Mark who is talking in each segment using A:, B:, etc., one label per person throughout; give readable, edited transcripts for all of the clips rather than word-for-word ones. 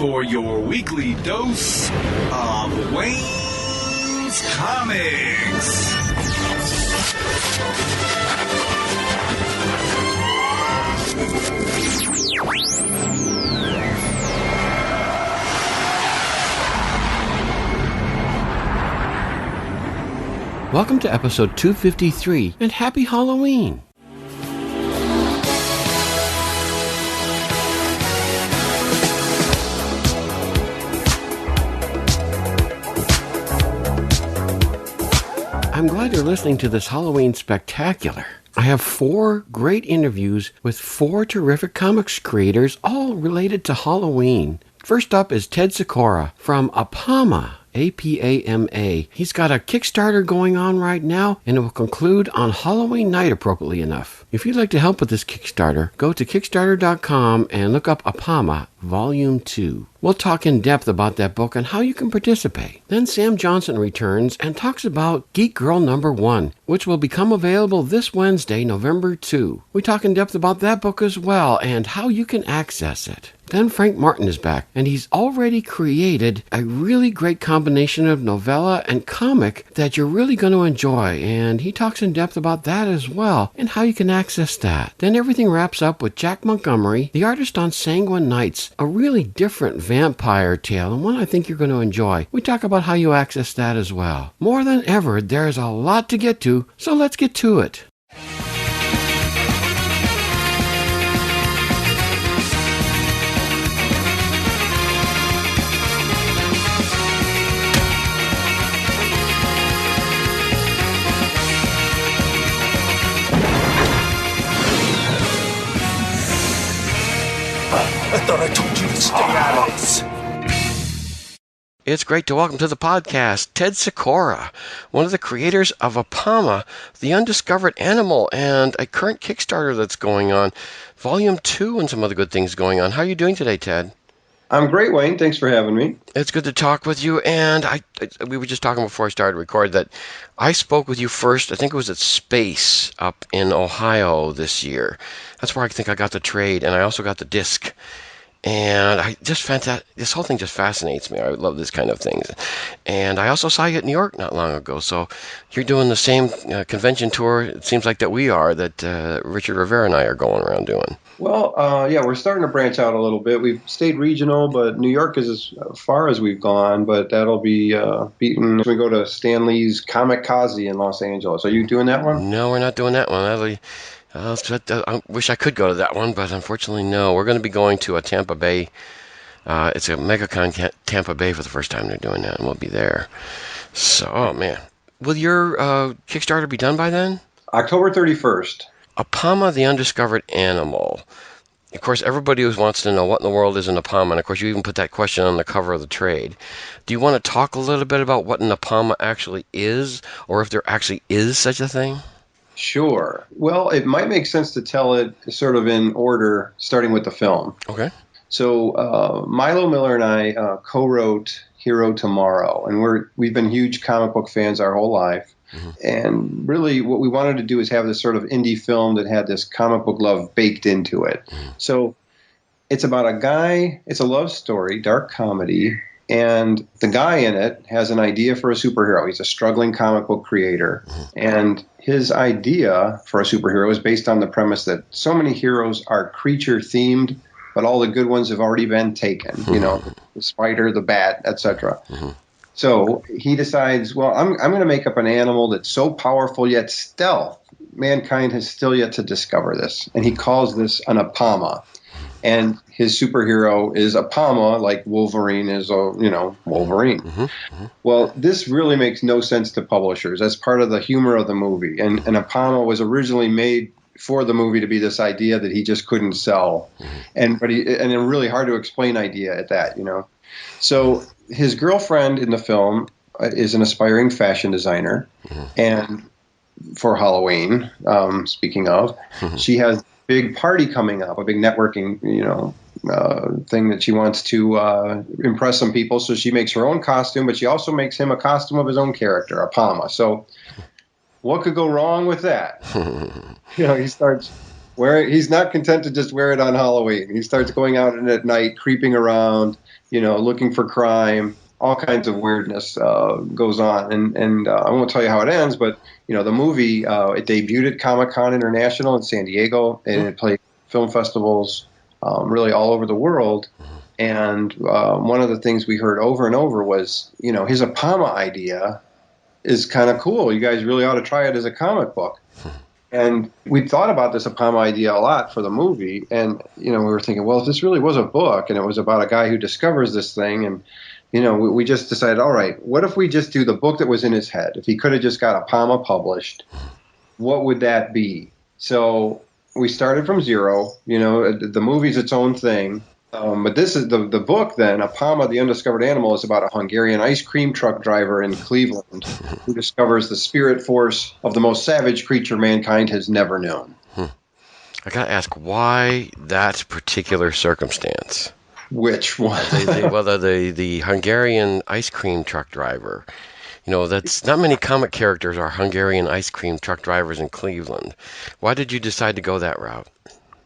A: for your weekly dose of Wayne's Comics.
B: Welcome to episode 253, and happy Halloween! I'm glad you're listening to this Halloween spectacular. I have 4 great interviews with 4 terrific comics creators, all related to Halloween. First up is Ted Sikora from Apama. A-P-A-M-A. He's got a Kickstarter going on right now, and it will conclude on Halloween night, appropriately enough. If you'd like to help with this Kickstarter, go to Kickstarter.com and look up Apama, Volume 2. We'll talk in depth about that book and how you can participate. Then Sam Johnson returns and talks about Geek Girl Number 1, which will become available this Wednesday, November 2. We talk in depth about that book as well and how you can access it. Then Frank Martin is back, and he's already created a really great combination of novella and comic that you're really going to enjoy, and he talks in depth about that as well, and how you can access that. Then everything wraps up with Jack Montgomery, the artist on Sanguine Nights, a really different vampire tale, and one I think you're going to enjoy. We talk about how you access that as well. More than ever, there's a lot to get to, so let's get to it.
C: I thought I told you to stay out of this.
B: It's great to welcome to the podcast Ted Sikora, one of the creators of Apama, the Undiscovered Animal, and a current Kickstarter that's going on, Volume 2, and some other good things going on. How are you doing today, Ted?
D: I'm great, Wayne. Thanks for having me.
B: It's good to talk with you, and we were just talking before I started to record that I spoke with you first, I think it was at Space up in Ohio this year. That's where I think I got the trade, and I also got the disc. And this whole thing just fascinates me. I love this kind of things. And I also saw you at New York not long ago. So you're doing the same convention tour, it seems like that we are, that Richard Rivera and I are going around doing.
D: Well, yeah, we're starting to branch out a little bit. We've stayed regional, but New York is as far as we've gone, but that'll be beaten when we go to Stan Lee's Kamikaze in Los Angeles. Are you doing that one?
B: No, we're not doing that one. I wish I could go to that one, but unfortunately, no. We're going to be going to a Tampa Bay. It's a MegaCon Tampa Bay for the first time they're doing that, and we'll be there. So, oh man. Will your Kickstarter be done by then?
D: October 31st.
B: Apama, the Undiscovered Animal. Of course, everybody wants to know what in the world is an Apama, and of course, you even put that question on the cover of the trade. Do you want to talk a little bit about what an Apama actually is, or if there actually is such a thing?
D: Sure. Well, it might make sense to tell it sort of in order, starting with the film.
B: Okay.
D: So Milo Miller and I co-wrote Hero Tomorrow, and we've been huge comic book fans our whole life. Mm-hmm. And really what we wanted to do is have this sort of indie film that had this comic book love baked into it. Mm-hmm. So it's about a guy, it's a love story, dark comedy, and the guy in it has an idea for a superhero. He's a struggling comic book creator. Mm-hmm. And his idea for a superhero is based on the premise that so many heroes are creature-themed, but all the good ones have already been taken. Mm-hmm. You know, the spider, the bat, etc. Mm-hmm. So he decides, well, I'm going to make up an animal that's so powerful yet stealth. Mankind has still yet to discover this. And he calls this an Apama. And his superhero is Apama, like Wolverine is, Wolverine. Mm-hmm. Mm-hmm. Well, this really makes no sense to publishers. That's part of the humor of the movie. And Apama was originally made for the movie to be this idea that he just couldn't sell. Mm-hmm. And a really hard to explain idea at that, you know. So his girlfriend in the film is an aspiring fashion designer. Mm-hmm. And for Halloween, speaking of, mm-hmm. she has big party coming up, a big networking, thing that she wants to impress some people. So she makes her own costume, but she also makes him a costume of his own character, Apama. So what could go wrong with that? He starts wearing. He's not content to just wear it on Halloween. He starts going out at night, creeping around, looking for crime. All kinds of weirdness goes on, and I won't tell you how it ends, but the movie it debuted at Comic-Con International in San Diego, and it played film festivals really all over the world. And one of the things we heard over and over was, his Apama idea is kind of cool. You guys really ought to try it as a comic book. And we thought about this Apama idea a lot for the movie, and we were thinking, well, if this really was a book, and it was about a guy who discovers this thing, and we just decided, all right, what if we just do the book that was in his head? If he could have just got Apama published, what would that be? So we started from zero. The movie's its own thing. But this is the book then, Apama, the Undiscovered Animal, is about a Hungarian ice cream truck driver in Cleveland who discovers the spirit force of the most savage creature mankind has never known.
B: I got to ask, why that particular circumstance?
D: Which one?
B: the Hungarian ice cream truck driver. That's not many comic characters are Hungarian ice cream truck drivers in Cleveland. Why did you decide to go that route?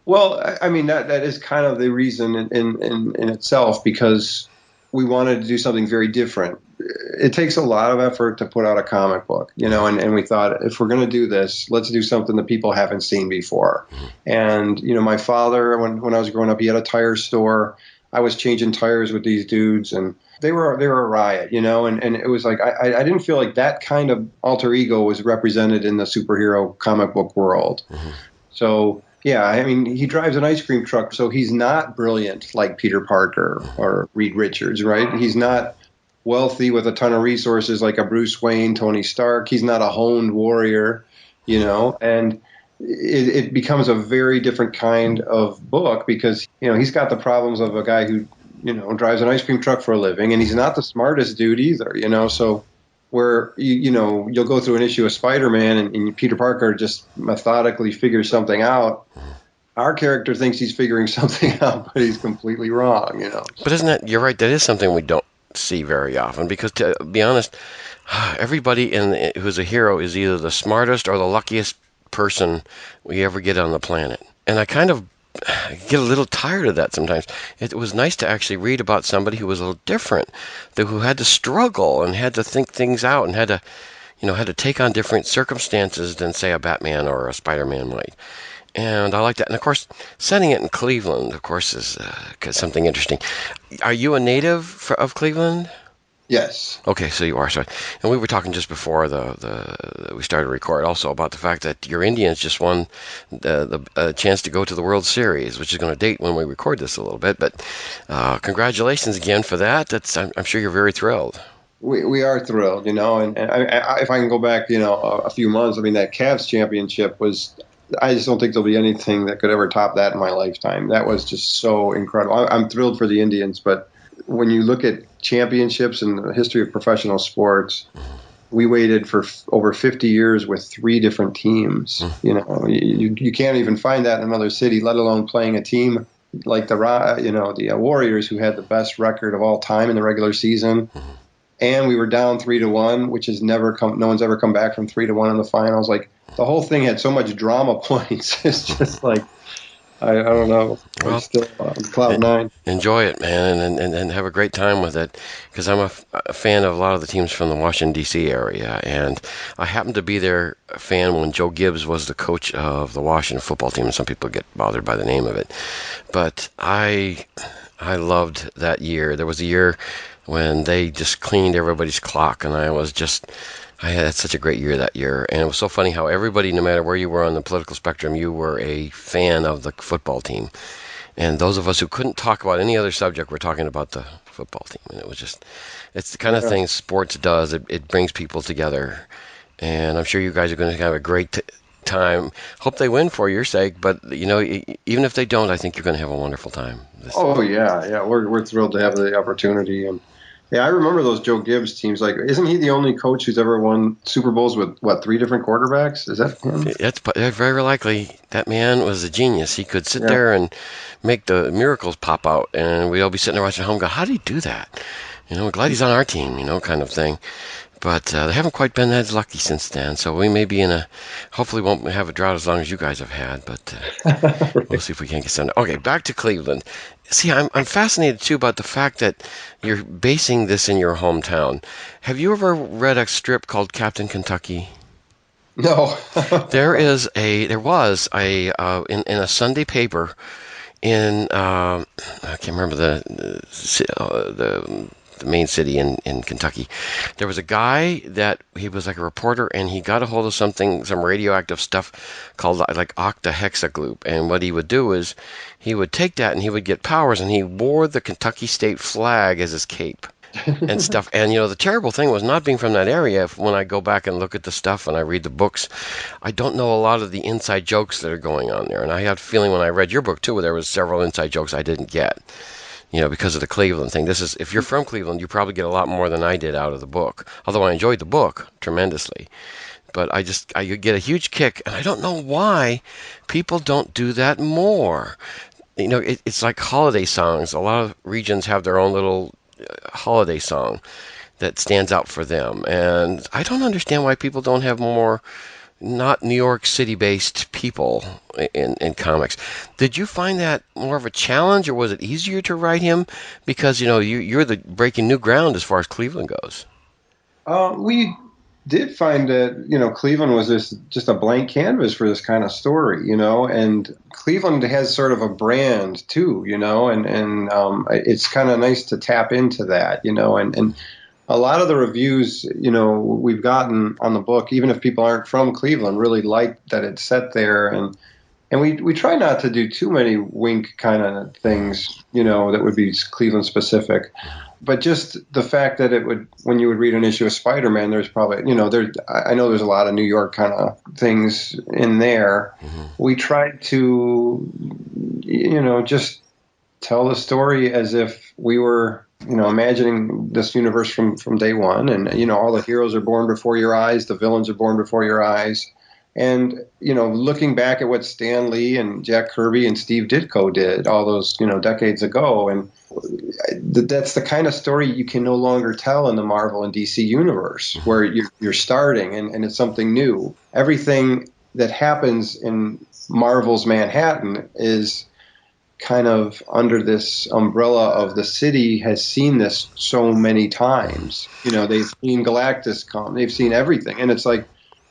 D: Well, I mean, that is kind of the reason in itself, because we wanted to do something very different. It takes a lot of effort to put out a comic book, and we thought, if we're going to do this, let's do something that people haven't seen before. And, my father, when I was growing up, he had a tire store. I was changing tires with these dudes, and they were a riot, and it was like, I didn't feel like that kind of alter ego was represented in the superhero comic book world. So, yeah, I mean, he drives an ice cream truck, so he's not brilliant like Peter Parker or Reed Richards, right? He's not wealthy with a ton of resources like a Bruce Wayne, Tony Stark. He's not a honed warrior, and it becomes a very different kind of book because, he's got the problems of a guy who, drives an ice cream truck for a living, and he's not the smartest dude either, so where, you'll go through an issue of Spider-Man and Peter Parker just methodically figures something out. Our character thinks he's figuring something out, but he's completely wrong,
B: But you're right, that is something we don't see very often, because to be honest, everybody who's a hero is either the smartest or the luckiest person we ever get on the planet. And I kind of get a little tired of that sometimes. It was nice to actually read about somebody who was a little different, who had to struggle and had to think things out and had to take on different circumstances than, say, a Batman or a Spider-Man might. And I like that. And, of course, setting it in Cleveland, of course, is something interesting. Are you a native of Cleveland?
D: Yes.
B: Okay, so you are. Sorry. And we were talking just before we started to record also about the fact that your Indians just won the chance to go to the World Series, which is going to date when we record this a little bit. But congratulations again for that. I'm sure you're very thrilled.
D: We are thrilled, and if I can go back, a few months, I mean, that Cavs championship was, I just don't think there'll be anything that could ever top that in my lifetime. That was just so incredible. I'm thrilled for the Indians, but when you look at championships in the history of professional sports, we waited for over 50 years with 3 different teams. You can't even find that in another city, let alone playing a team like the Warriors, who had the best record of all time in the regular season. And we were down 3-1, which has no one's ever come back from 3-1 in the finals. Like, the whole thing had so much drama points. It's just like, I don't know. I'm still on cloud 9.
B: Enjoy it, man, and have a great time with it. Because I'm a fan of a lot of the teams from the Washington, D.C. area. And I happened to be their fan when Joe Gibbs was the coach of the Washington football team. And some people get bothered by the name of it. But I loved that year. There was a year when they just cleaned everybody's clock. And I had such a great year that year. And it was so funny how everybody, no matter where you were on the political spectrum, you were a fan of the football team. And those of us who couldn't talk about any other subject were talking about the football team. And it was just, it's the kind of thing sports does. It brings people together. And I'm sure you guys are going to have a great time. Hope they win for your sake. But, even if they don't, I think you're going to have a wonderful time.
D: Yeah. We're thrilled to have the opportunity. And yeah, I remember those Joe Gibbs teams. Like, isn't he the only coach who's ever won Super Bowls with, 3 different quarterbacks? Is that him?
B: That's very likely. That man was a genius. He could sit there and make the miracles pop out, and we'd all be sitting there watching home and go, how did he do that? We're glad he's on our team, kind of thing. But they haven't quite been as lucky since then, so we may be hopefully won't have a drought as long as you guys have had, but we'll see if we can't get some. Okay, back to Cleveland. See, I'm fascinated, too, about the fact that you're basing this in your hometown. Have you ever read a strip called Captain Kentucky?
D: No.
B: There was in a Sunday paper in, I can't remember the main city in Kentucky. There was a guy that he was like a reporter, and he got a hold of some radioactive stuff called like octahexagloop. And what he would do is he would take that and he would get powers, and he wore the Kentucky state flag as his cape and stuff. And the terrible thing was, not being from that area, when I go back and look at the stuff and I read the books, I don't know a lot of the inside jokes that are going on there. And I had a feeling when I read your book too, there was several inside jokes I didn't get. Because of the Cleveland thing. If you're from Cleveland, you probably get a lot more than I did out of the book. Although I enjoyed the book tremendously. But I get a huge kick, and I don't know why people don't do that more. It's like holiday songs. A lot of regions have their own little holiday song that stands out for them. And I don't understand why people don't have more not New York City-based people in comics. Did you find that more of a challenge, or was it easier to write him? Because, you're breaking new ground as far as Cleveland goes.
D: We did find that, Cleveland was just a blank canvas for this kind of story, and Cleveland has sort of a brand too, and it's kind of nice to tap into that, and a lot of the reviews, we've gotten on the book, even if people aren't from Cleveland, really like that it's set there. And we try not to do too many wink kind of things, that would be Cleveland specific. But just the fact that when you would read an issue of Spider-Man, there's probably, I know there's a lot of New York kind of things in there. Mm-hmm. We tried to, just tell the story as if we were, imagining this universe from day one, and, all the heroes are born before your eyes, the villains are born before your eyes. And, looking back at what Stan Lee and Jack Kirby and Steve Ditko did all those, decades ago. And that's the kind of story you can no longer tell in the Marvel and DC universe, where you're starting and it's something new. Everything that happens in Marvel's Manhattan is kind of under this umbrella of the city has seen this so many times. They've seen Galactus come, they've seen everything. And it's like,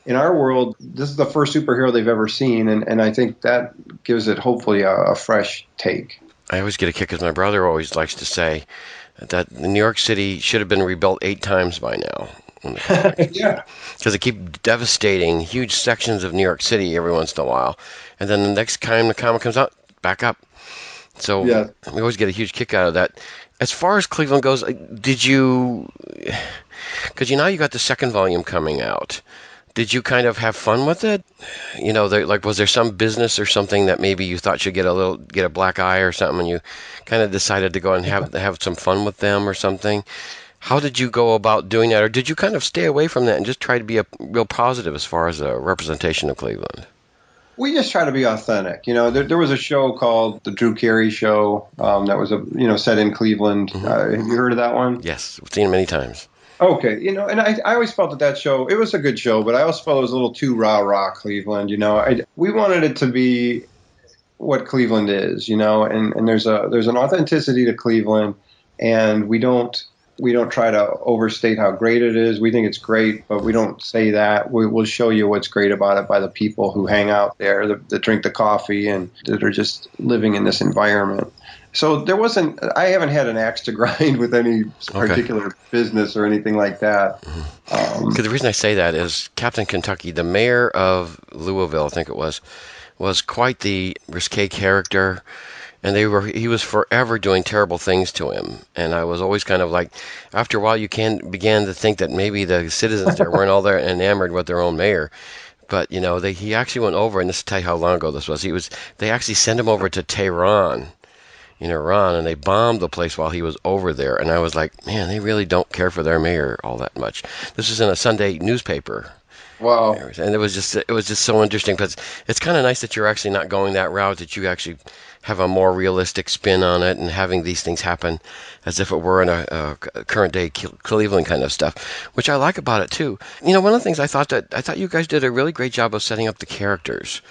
D: in our world, this is the first superhero they've ever seen. And I think that gives it hopefully a fresh take.
B: I always get a kick, because my brother always likes to say that New York City should have been rebuilt 8 times by now.
D: Yeah.
B: Because they keep devastating huge sections of New York City every once in a while. And then the next time the comic comes out, back up. So yeah. We always get a huge kick out of that. As far as Cleveland goes, did you... Because you got the second volume coming out. Did you kind of have fun with it? Was there some business or something that maybe you thought should get a black eye or something, and you kind of decided to go and have some fun with them or something? How did you go about doing that? Or did you kind of stay away from that and just try to be a real positive as far as a representation of Cleveland?
D: We just try to be authentic. There was a show called The Drew Carey Show that was set in Cleveland. Mm-hmm. Have you heard of that one?
B: Yes, we've seen it many times.
D: Okay, and I always felt that show, it was a good show, but I also felt it was a little too rah-rah Cleveland, we wanted it to be what Cleveland is, and there's an authenticity to Cleveland, and we don't try to overstate how great it is. We think it's great, but we don't say that. We'll show you what's great about it by the people who hang out there, that drink the coffee, and that are just living in this environment. So I haven't had an axe to grind with any particular business or anything like that.
B: Because the reason I say that is Captain Kentucky, the mayor of Louisville, I think it was quite the risque character. And he was forever doing terrible things to him. And I was always kind of like, after a while, you began to think that maybe the citizens there weren't all there enamored with their own mayor. But, he actually went over, and this will tell you how long ago this was. They actually sent him over to Tehran in Iran, and they bombed the place while he was over there. And I was like, man, they really don't care for their mayor all that much. This is in a Sunday newspaper.
D: Wow.
E: And it was just so interesting because it's kind of nice that you're actually not going that route, that you actually have a more realistic spin on it and having these things happen as if it were in a current day Cleveland kind of stuff, which I like about it too. One of the things I thought you guys did a really great job of setting up the characters,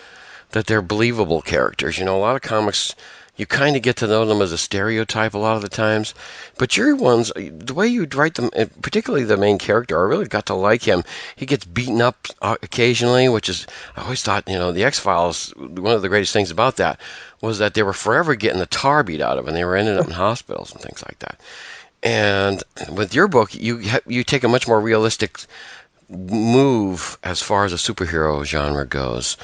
E: that they're believable characters. A lot of comics, you kind of get to know them as a stereotype a lot of the times, but your ones, the way you write them, particularly the main character, I really got to like him. He gets beaten up occasionally, which is, I always thought, the X-Files, one of the greatest things about that was that they were forever getting the tar beat out of them, and they were ending up in hospitals and things like that. And with your book, you take a much more realistic move as far as the superhero genre goes.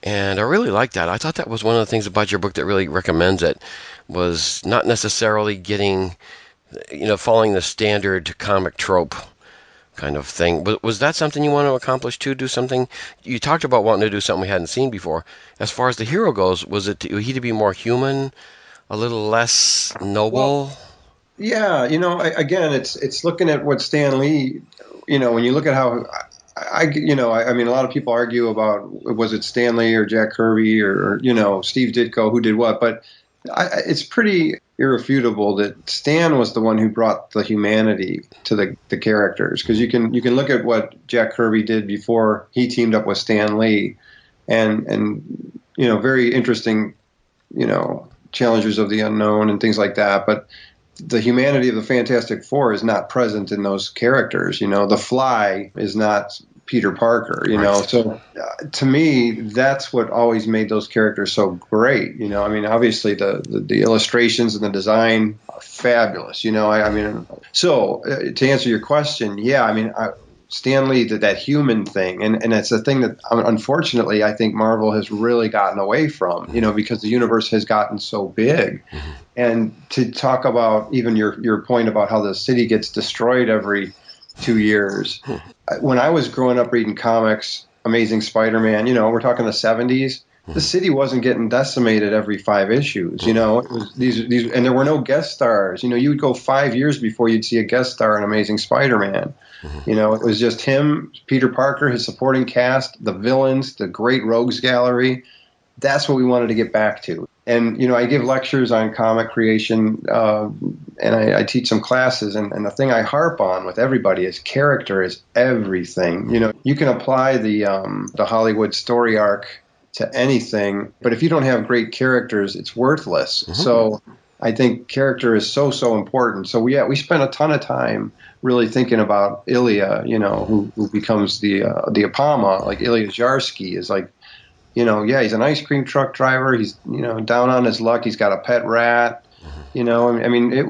E: And I really like that. I thought that was one of the things about your book that really recommends it, was not necessarily getting, following the standard comic trope kind of thing. Was that something you want to accomplish too? Do something? You talked about wanting to do something we hadn't seen before. As far as the hero goes, was it he to be more human, a little less noble?
D: Well, yeah, again, it's looking at what Stan Lee, when you look at how I mean, a lot of people argue about was it Stan Lee or Jack Kirby or Steve Ditko who did what, but it's pretty irrefutable that Stan was the one who brought the humanity to the characters, because you can look at what Jack Kirby did before he teamed up with Stan Lee, and very interesting, Challengers of the Unknown and things like that, but the humanity of the Fantastic Four is not present in those characters. The Fly is not Peter Parker,
E: Right.
D: So to me, that's what always made those characters so great. I mean, obviously the illustrations and the design are fabulous. So to answer your question, yeah, I mean, Stan Lee did that human thing, and it's a thing that unfortunately I think Marvel has really gotten away from, because the universe has gotten so big.
E: Mm-hmm.
D: And to talk about even your point about how the city gets destroyed every 2 years. When I was growing up reading comics, Amazing Spider-Man, we're talking the 70s, the city wasn't getting decimated every 5 issues. It was these, and there were no guest stars. You would go 5 years before you'd see a guest star in Amazing Spider-Man. It was just him, Peter Parker, his supporting cast, the villains, the great rogues gallery. That's what we wanted to get back to. And, I give lectures on comic creation, and I teach some classes. And the thing I harp on with everybody is character is everything. You can apply the Hollywood story arc to anything, but if you don't have great characters, it's worthless. Mm-hmm. So I think character is so important. So we spent a ton of time really thinking about Ilya, who becomes the Apama, like Ilya Zharsky is like, he's an ice cream truck driver. He's, down on his luck. He's got a pet rat. I mean,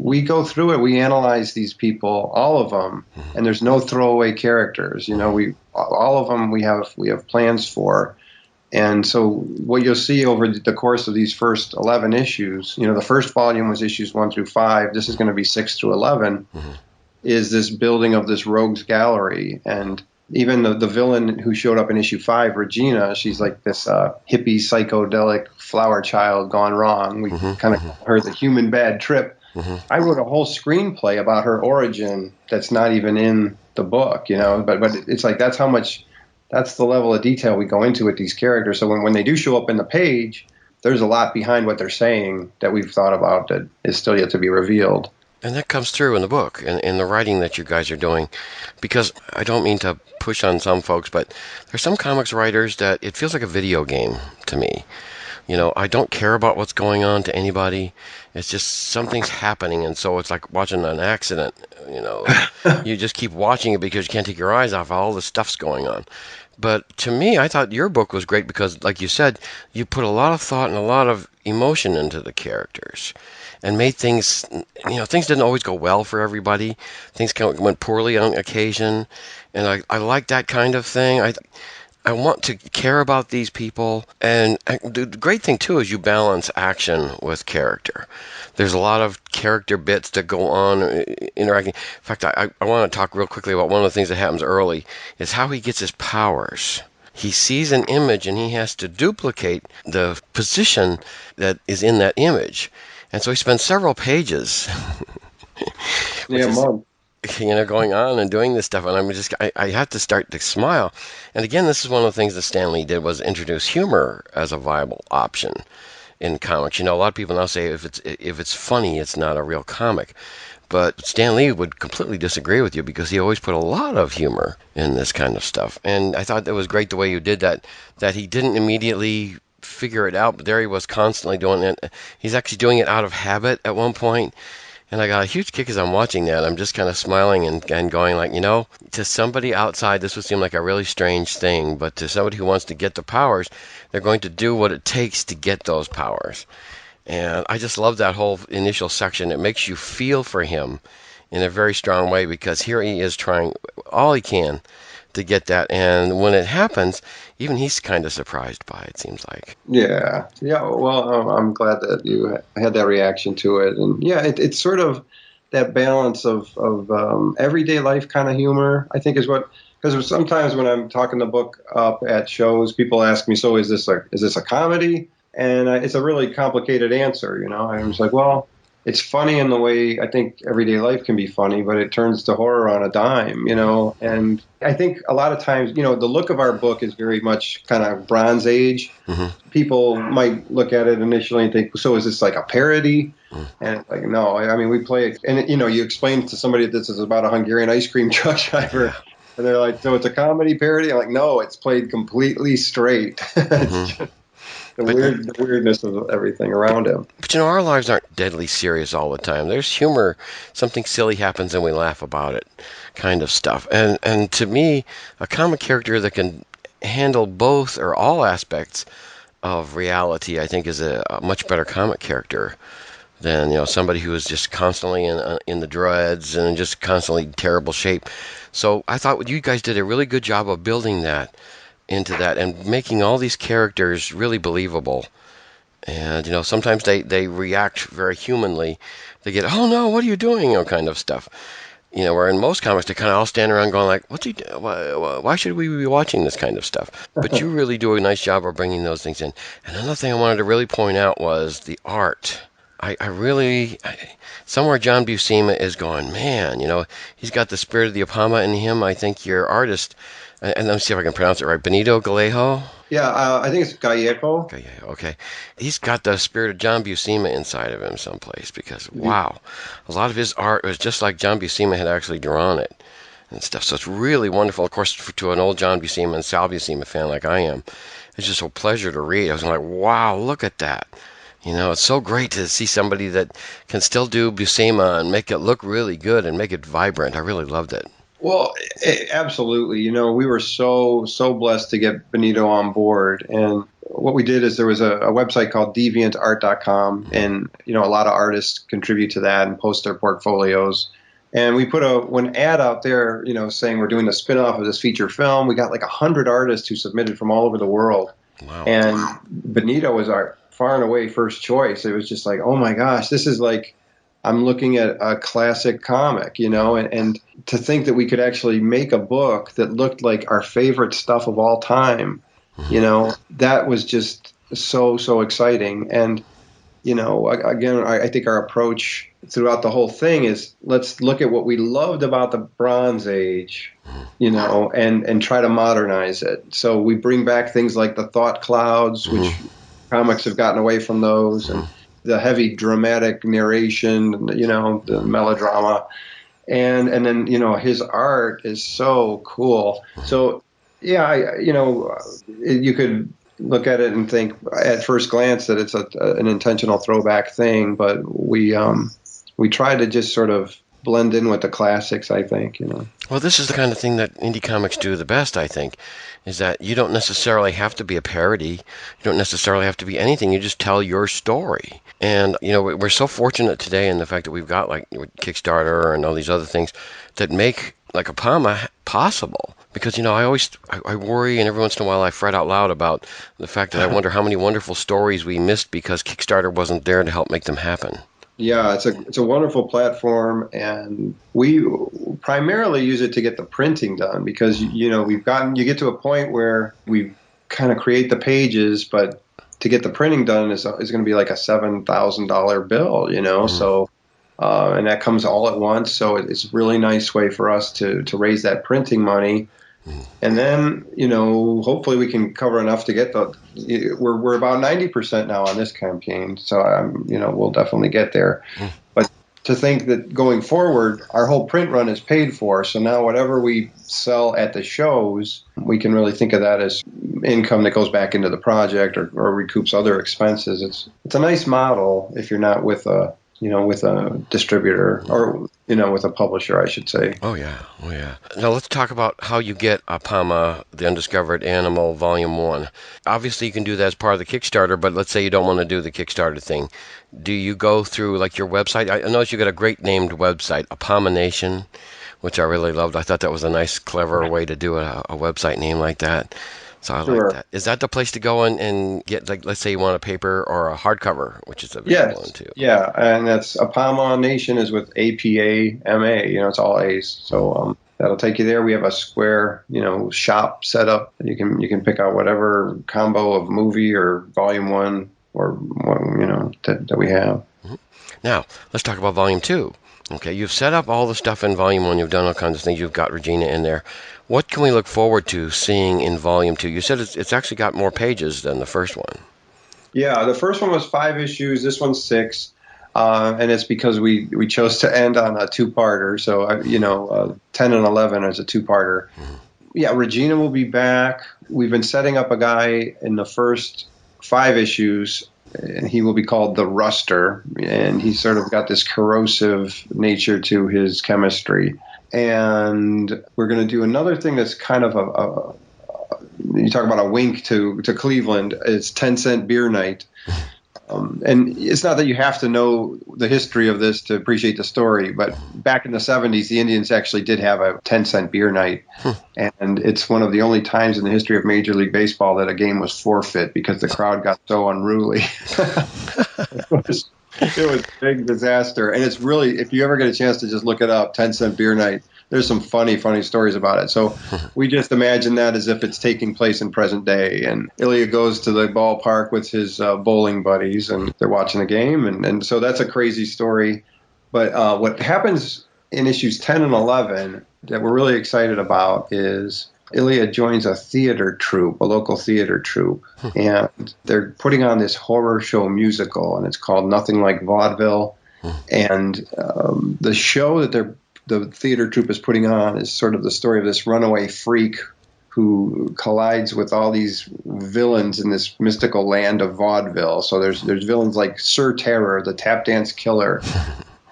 D: we go through it. We analyze these people, all of them, and there's no throwaway characters. All of them we have plans for. And so what you'll see over the course of these first 11 issues, the first volume was issues 1 through 5. This is going to be 6 through 11, is this building of this rogues gallery. And even the villain who showed up in issue 5, Regina, she's like this hippie psychedelic flower child gone wrong. We kind of call her the human bad trip. I wrote a whole screenplay about her origin that's not even in the book, but it's like that's the level of detail we go into with these characters. So when they do show up in the page, there's a lot behind what they're saying that we've thought about that is still yet to be revealed.
E: And that comes through in the book and in the writing that you guys are doing. Because I don't mean to push on some folks, but there's some comics writers that it feels like a video game to me. I don't care about what's going on to anybody. It's just something's happening, and so it's like watching an accident. You just keep watching it because you can't take your eyes off all the stuff's going on. But to me, I thought your book was great because, like you said, you put a lot of thought and a lot of emotion into the characters and made things, things didn't always go well for everybody. Things went poorly on occasion, and I like that kind of thing. I want to care about these people, and the great thing, too, is you balance action with character. There's a lot of character bits that go on interacting. In fact, I want to talk real quickly about one of the things that happens early, is how he gets his powers. He sees an image, and he has to duplicate the position that is in that image. And so he spends several pages.
D: Month.
E: going on and doing this stuff, and I have to start to smile. And again, this is one of the things that Stan Lee did, was introduce humor as a viable option in comics. A lot of people now say if it's funny, it's not a real comic. But Stan Lee would completely disagree with you, because he always put a lot of humor in this kind of stuff. And I thought that was great the way you did that he didn't immediately figure it out, but there he was constantly doing it. He's actually doing it out of habit at one point. And I got a huge kick as I'm watching that. I'm just kind of smiling and going like, to somebody outside, this would seem like a really strange thing, but to somebody who wants to get the powers, they're going to do what it takes to get those powers. And I just love that whole initial section. It makes you feel for him in a very strong way, because here he is trying all he can to get that. And when it happens, even he's kind of surprised by it, seems like.
D: Yeah. Well, I'm glad that you had that reaction to it. And yeah, it's sort of that balance of everyday life kind of humor, I think, is what. Because sometimes when I'm talking the book up at shows, people ask me, "So is this a comedy?" And it's a really complicated answer, I'm just like, well, it's funny in the way I think everyday life can be funny, but it turns to horror on a dime, And I think a lot of times, the look of our book is very much kind of Bronze Age.
E: Mm-hmm.
D: People might look at it initially and think, so is this like a parody? Mm-hmm. And it's like, no, I mean, we play it. And, you explain to somebody that this is about a Hungarian ice cream truck driver. Yeah. And they're like, so it's a comedy parody? I'm like, no, it's played completely straight.
E: Mm-hmm.
D: The weirdness of everything around him.
E: But our lives aren't deadly serious all the time. There's humor. Something silly happens and we laugh about it, kind of stuff. And to me, a comic character that can handle both or all aspects of reality, I think, is a much better comic character than somebody who is just constantly in the dreads and just constantly in terrible shape. So I thought you guys did a really good job of building that into that and making all these characters really believable. And sometimes they react very humanly. They get, oh no, what are you doing, kind of stuff. Where in most comics they kind of all stand around going like, what's he why should we be watching this kind of stuff? But you really do a nice job of bringing those things in. And another thing I wanted to really point out was the art. Somewhere John Buscema is going, man, he's got the spirit of the Apama in him. I think your artist, and let me see if I can pronounce it right, Benito Gallego?
D: Yeah, I think it's Gallego.
E: Gallego, okay. He's got the spirit of John Buscema inside of him someplace, because, wow, a lot of his art was just like John Buscema had actually drawn it and stuff. So it's really wonderful. Of course, to an old John Buscema and Sal Buscema fan like I am, it's just a pleasure to read. I was like, wow, look at that. It's so great to see somebody that can still do Buscema and make it look really good and make it vibrant. I really loved it.
D: Well, absolutely. We were so blessed to get Benito on board. And what we did is there was a website called deviantart.com, and, a lot of artists contribute to that and post their portfolios. And we put an ad out there, saying we're doing a spin-off of this feature film. We got like 100 artists who submitted from all over the world.
E: Wow.
D: And Benito was our far and away first choice. It was just like, oh my gosh, this is like, I'm looking at a classic comic, and to think that we could actually make a book that looked like our favorite stuff of all time, that was just so exciting. And, again, I think our approach throughout the whole thing is, let's look at what we loved about the Bronze Age, and try to modernize it. So we bring back things like the thought clouds, which comics have gotten away from those, and the heavy dramatic narration, the melodrama, and then his art is so cool. So yeah, you could look at it and think at first glance that it's an intentional throwback thing, but we try to just sort of blend in with the classics, I think.
E: Well, this is the kind of thing that indie comics do the best, I think, is that you don't necessarily have to be a parody. You don't necessarily have to be anything. You just tell your story. And, we're so fortunate today in the fact that we've got like Kickstarter and all these other things that make like Apama possible. Because, I worry, and every once in a while I fret out loud about the fact that I wonder how many wonderful stories we missed because Kickstarter wasn't there to help make them happen.
D: Yeah, it's a wonderful platform, and we primarily use it to get the printing done because you get to a point where we kind of create the pages, but to get the printing done is going to be like a $7,000 bill, So and that comes all at once. So it's a really nice way for us to raise that printing money. And then, hopefully we can cover enough to get we're about 90% now on this campaign. So, we'll definitely get there. But to think that going forward, our whole print run is paid for. So now whatever we sell at the shows, we can really think of that as income that goes back into the project or recoups other expenses. It's a nice model if you're not with a distributor or, with a publisher, I should say.
E: Oh, yeah. Now let's talk about how you get Apama, the Undiscovered Animal, Volume 1. Obviously, you can do that as part of the Kickstarter, but let's say you don't want to do the Kickstarter thing. Do you go through, like, your website? I noticed you got a great named website, Abomination, which I really loved. I thought that was a nice, clever way to do a website name like that. So I like that. Is that the place to go and get, like, let's say you want a paper or a hardcover, which is available too?
D: Yeah, and that's Apama Nation is with APAMA. It's all A's. So that'll take you there. We have a square, shop set up. You can pick out whatever combo of movie or volume 1 or that we have.
E: Now let's talk about volume 2. Okay, you've set up all the stuff in volume 1. You've done all kinds of things. You've got Regina in there. What can we look forward to seeing in volume 2? You said it's actually got more pages than the first one.
D: Yeah, the first one was 5 issues. This one's 6, and it's because we chose to end on a 2-parter. So 10 and 11 is a 2-parter. Yeah, Regina will be back. We've been setting up a guy in the first 5 issues, and he will be called the Ruster, and he's sort of got this corrosive nature to his chemistry. And we're going to do another thing that's kind of you talk about a wink to Cleveland. It's 10-cent beer night. And it's not that you have to know the history of this to appreciate the story, but back in the 70s, the Indians actually did have a 10-cent beer night. And it's one of the only times in the history of Major League Baseball that a game was forfeit because the crowd got so unruly. It was a big disaster. And it's really, if you ever get a chance to just look it up, 10-cent beer night, there's some funny stories about it. So we just imagine that as if it's taking place in present day. And Ilya goes to the ballpark with his bowling buddies, and they're watching a game. And so that's a crazy story. But what happens in issues 10 and 11 that we're really excited about is Ilya joins a theater troupe, a local theater troupe, and they're putting on this horror show musical, and it's called Nothing Like Vaudeville. And the show that the theater troupe is putting on is sort of the story of this runaway freak who collides with all these villains in this mystical land of vaudeville. So there's villains like Sir Terror, the tap dance killer,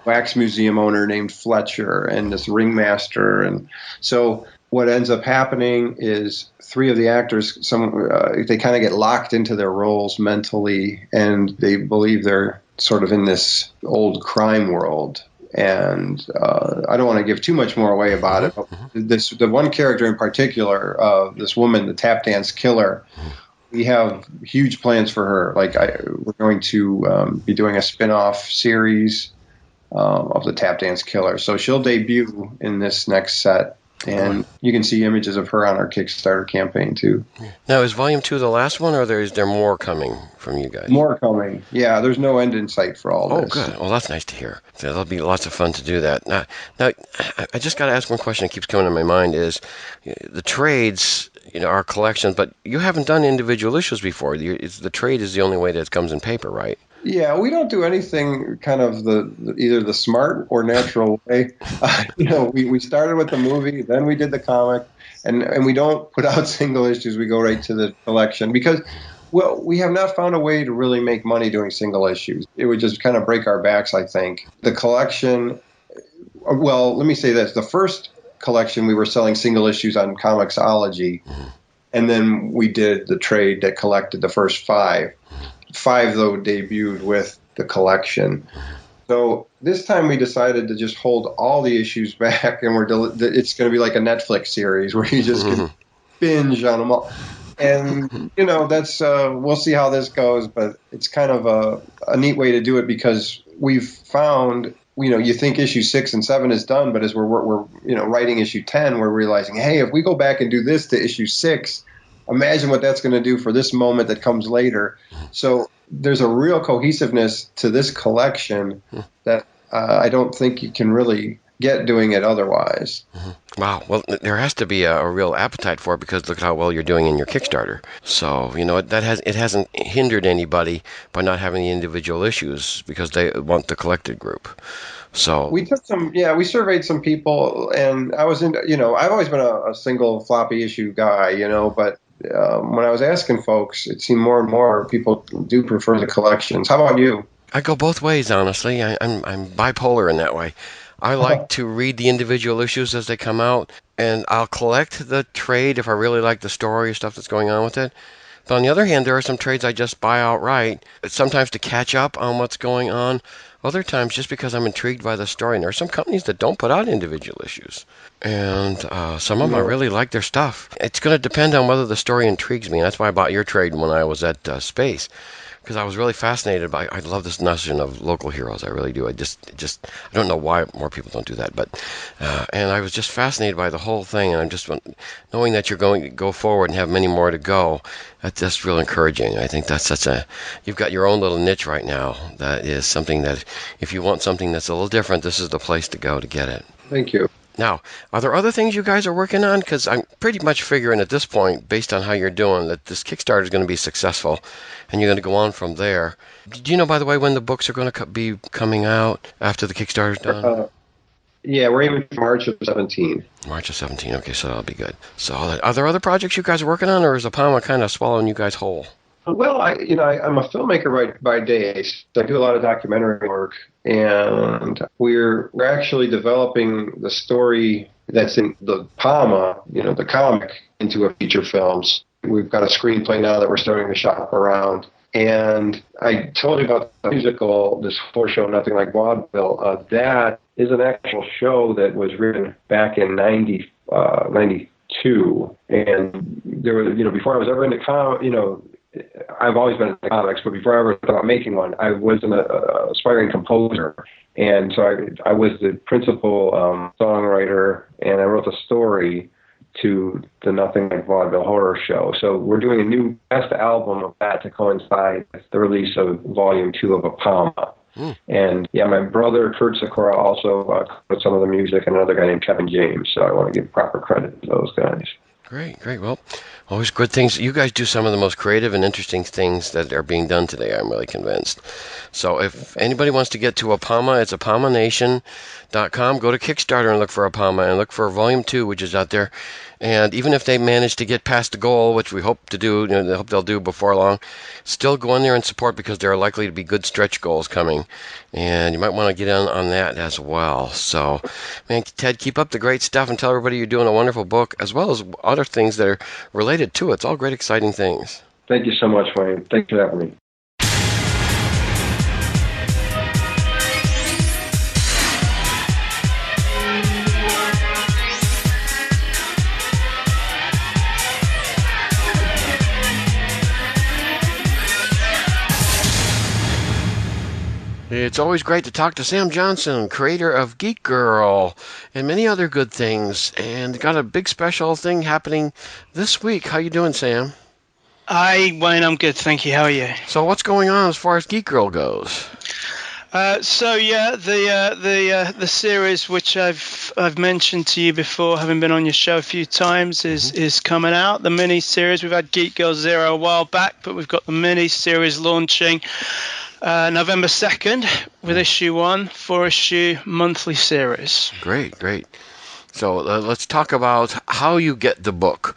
D: wax museum owner named Fletcher, and this ringmaster. And so what ends up happening is 3 of the actors, they kind of get locked into their roles mentally, and they believe they're sort of in this old crime world. And I don't want to give too much more away about it, but the one character in particular, this woman, the tap dance killer, we have huge plans for her. Like we're going to be doing a spin-off series of the tap dance killer. So she'll debut in this next set. And you can see images of her on our Kickstarter campaign, too.
E: Now, is Volume 2 the last one, or is there more coming from you guys?
D: More coming. Yeah, there's no end in sight for all this.
E: Oh, good. Well, that's nice to hear. So there'll be lots of fun to do that. Now I just got to ask one question that keeps coming to my mind is the trades, are collections, but you haven't done individual issues before. The trade is the only way that it comes in paper, right?
D: Yeah, we don't do anything kind of either the smart or natural way. We started with the movie, then we did the comic, and we don't put out single issues. We go right to the collection because, well, we have not found a way to really make money doing single issues. It would just kind of break our backs, I think. The collection, well, let me say this. The first collection, we were selling single issues on Comixology, and then we did the trade that collected the first 5. 5, though, debuted with the collection. So this time we decided to just hold all the issues back, and it's going to be like a Netflix series where you just can binge on them all. And, that's we'll see how this goes, but it's kind of a neat way to do it because we've found, you think issue 6 and 7 is done, but as we're writing issue 10, we're realizing, hey, if we go back and do this to issue 6, imagine what that's going to do for this moment that comes later. So there's a real cohesiveness to this collection that I don't think you can really get doing it otherwise.
E: Wow. Well, there has to be a real appetite for it because look at how well you're doing in your Kickstarter. So, it hasn't hindered anybody by not having the individual issues because they want the collected group. So
D: We took we surveyed some people, and I was I've always been a single floppy issue guy, but when I was asking folks, it seemed more and more people do prefer the collections. How about you?
E: I go both ways, honestly. I'm bipolar in that way. I like to read the individual issues as they come out, and I'll collect the trade if I really like the story or stuff that's going on with it. But on the other hand, there are some trades I just buy outright, sometimes to catch up on what's going on, other times just because I'm intrigued by the story. And there are some companies that don't put out individual issues, and some of them I really like their stuff. It's going to depend on whether the story intrigues me, and that's why I bought your trade when I was at Space. Because I was really fascinated by, I love this notion of local heroes. I really do. I don't know why more people don't do that, but, and I was just fascinated by the whole thing. And I'm just knowing that you're going to go forward and have many more to go. That's just real encouraging. I think that's you've got your own little niche right now. That is something that, if you want something that's a little different, this is the place to go to get it.
D: Thank you.
E: Now, are there other things you guys are working on? Because I'm pretty much figuring at this point, based on how you're doing, that this Kickstarter is going to be successful, and you're going to go on from there. Do you know, by the way, when the books are going to be coming out after the Kickstarter's done?
D: Yeah, we're aiming for March of 17.
E: March of 17. Okay, so that'll be good. So, are there other projects you guys are working on, or is Apama kind of swallowing you guys whole?
D: Well, I'm a filmmaker by day. So I do a lot of documentary work, and we're actually developing the story that's in the Palma, the comic, into a feature films. We've got a screenplay now that we're starting to shop around. And I told you about the musical, this horror show, Nothing Like Vaudeville. That is an actual show that was written back in 92. And there was, before I was ever into I've always been into comics, but before I ever thought about making one, I was an aspiring composer. And so I was the principal songwriter, and I wrote the story to the Nothing Like Vaudeville horror show. So we're doing a new best album of that to coincide with the release of Volume 2 of Apama. And my brother, Kurt Sikora, also put some of the music, and another guy named Kevin James. So I want to give proper credit to those guys. Great.
E: Well, always good things. You guys do some of the most creative and interesting things that are being done today, I'm really convinced. So if anybody wants to get to Apama, it's apamanation.com. Go to Kickstarter and look for Apama and look for Volume 2, which is out there. And even if they manage to get past the goal, which we hope to do, I hope they'll do before long, still go in there and support because there are likely to be good stretch goals coming. And you might want to get in on that as well. So, man, Ted, keep up the great stuff and tell everybody you're doing a wonderful book as well as other things that are related to it. It's all great, exciting things.
D: Thank you so much, Wayne. Thanks for having me.
E: It's always great to talk to Sam Johnson, creator of Geek Girl and many other good things. And got a big special thing happening this week. How you doing, Sam?
F: Hi, Wayne. I'm good, thank you. How are you?
E: So what's going on as far as Geek Girl goes?
F: The series which I've mentioned to you before, having been on your show a few times, is coming out. The mini series. We've had Geek Girl Zero a while back, but we've got the mini series launching November 2nd with issue 1, 4-issue monthly series.
E: Great. So let's talk about how you get the book.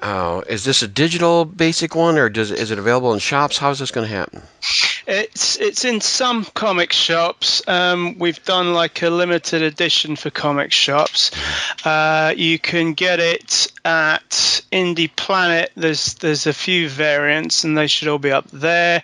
E: Is this a digital basic one, or is it available in shops? How is this going to happen?
F: It's in some comic shops. We've done like a limited edition for comic shops. You can get it at Indie Planet. There's a few variants, and they should all be up there.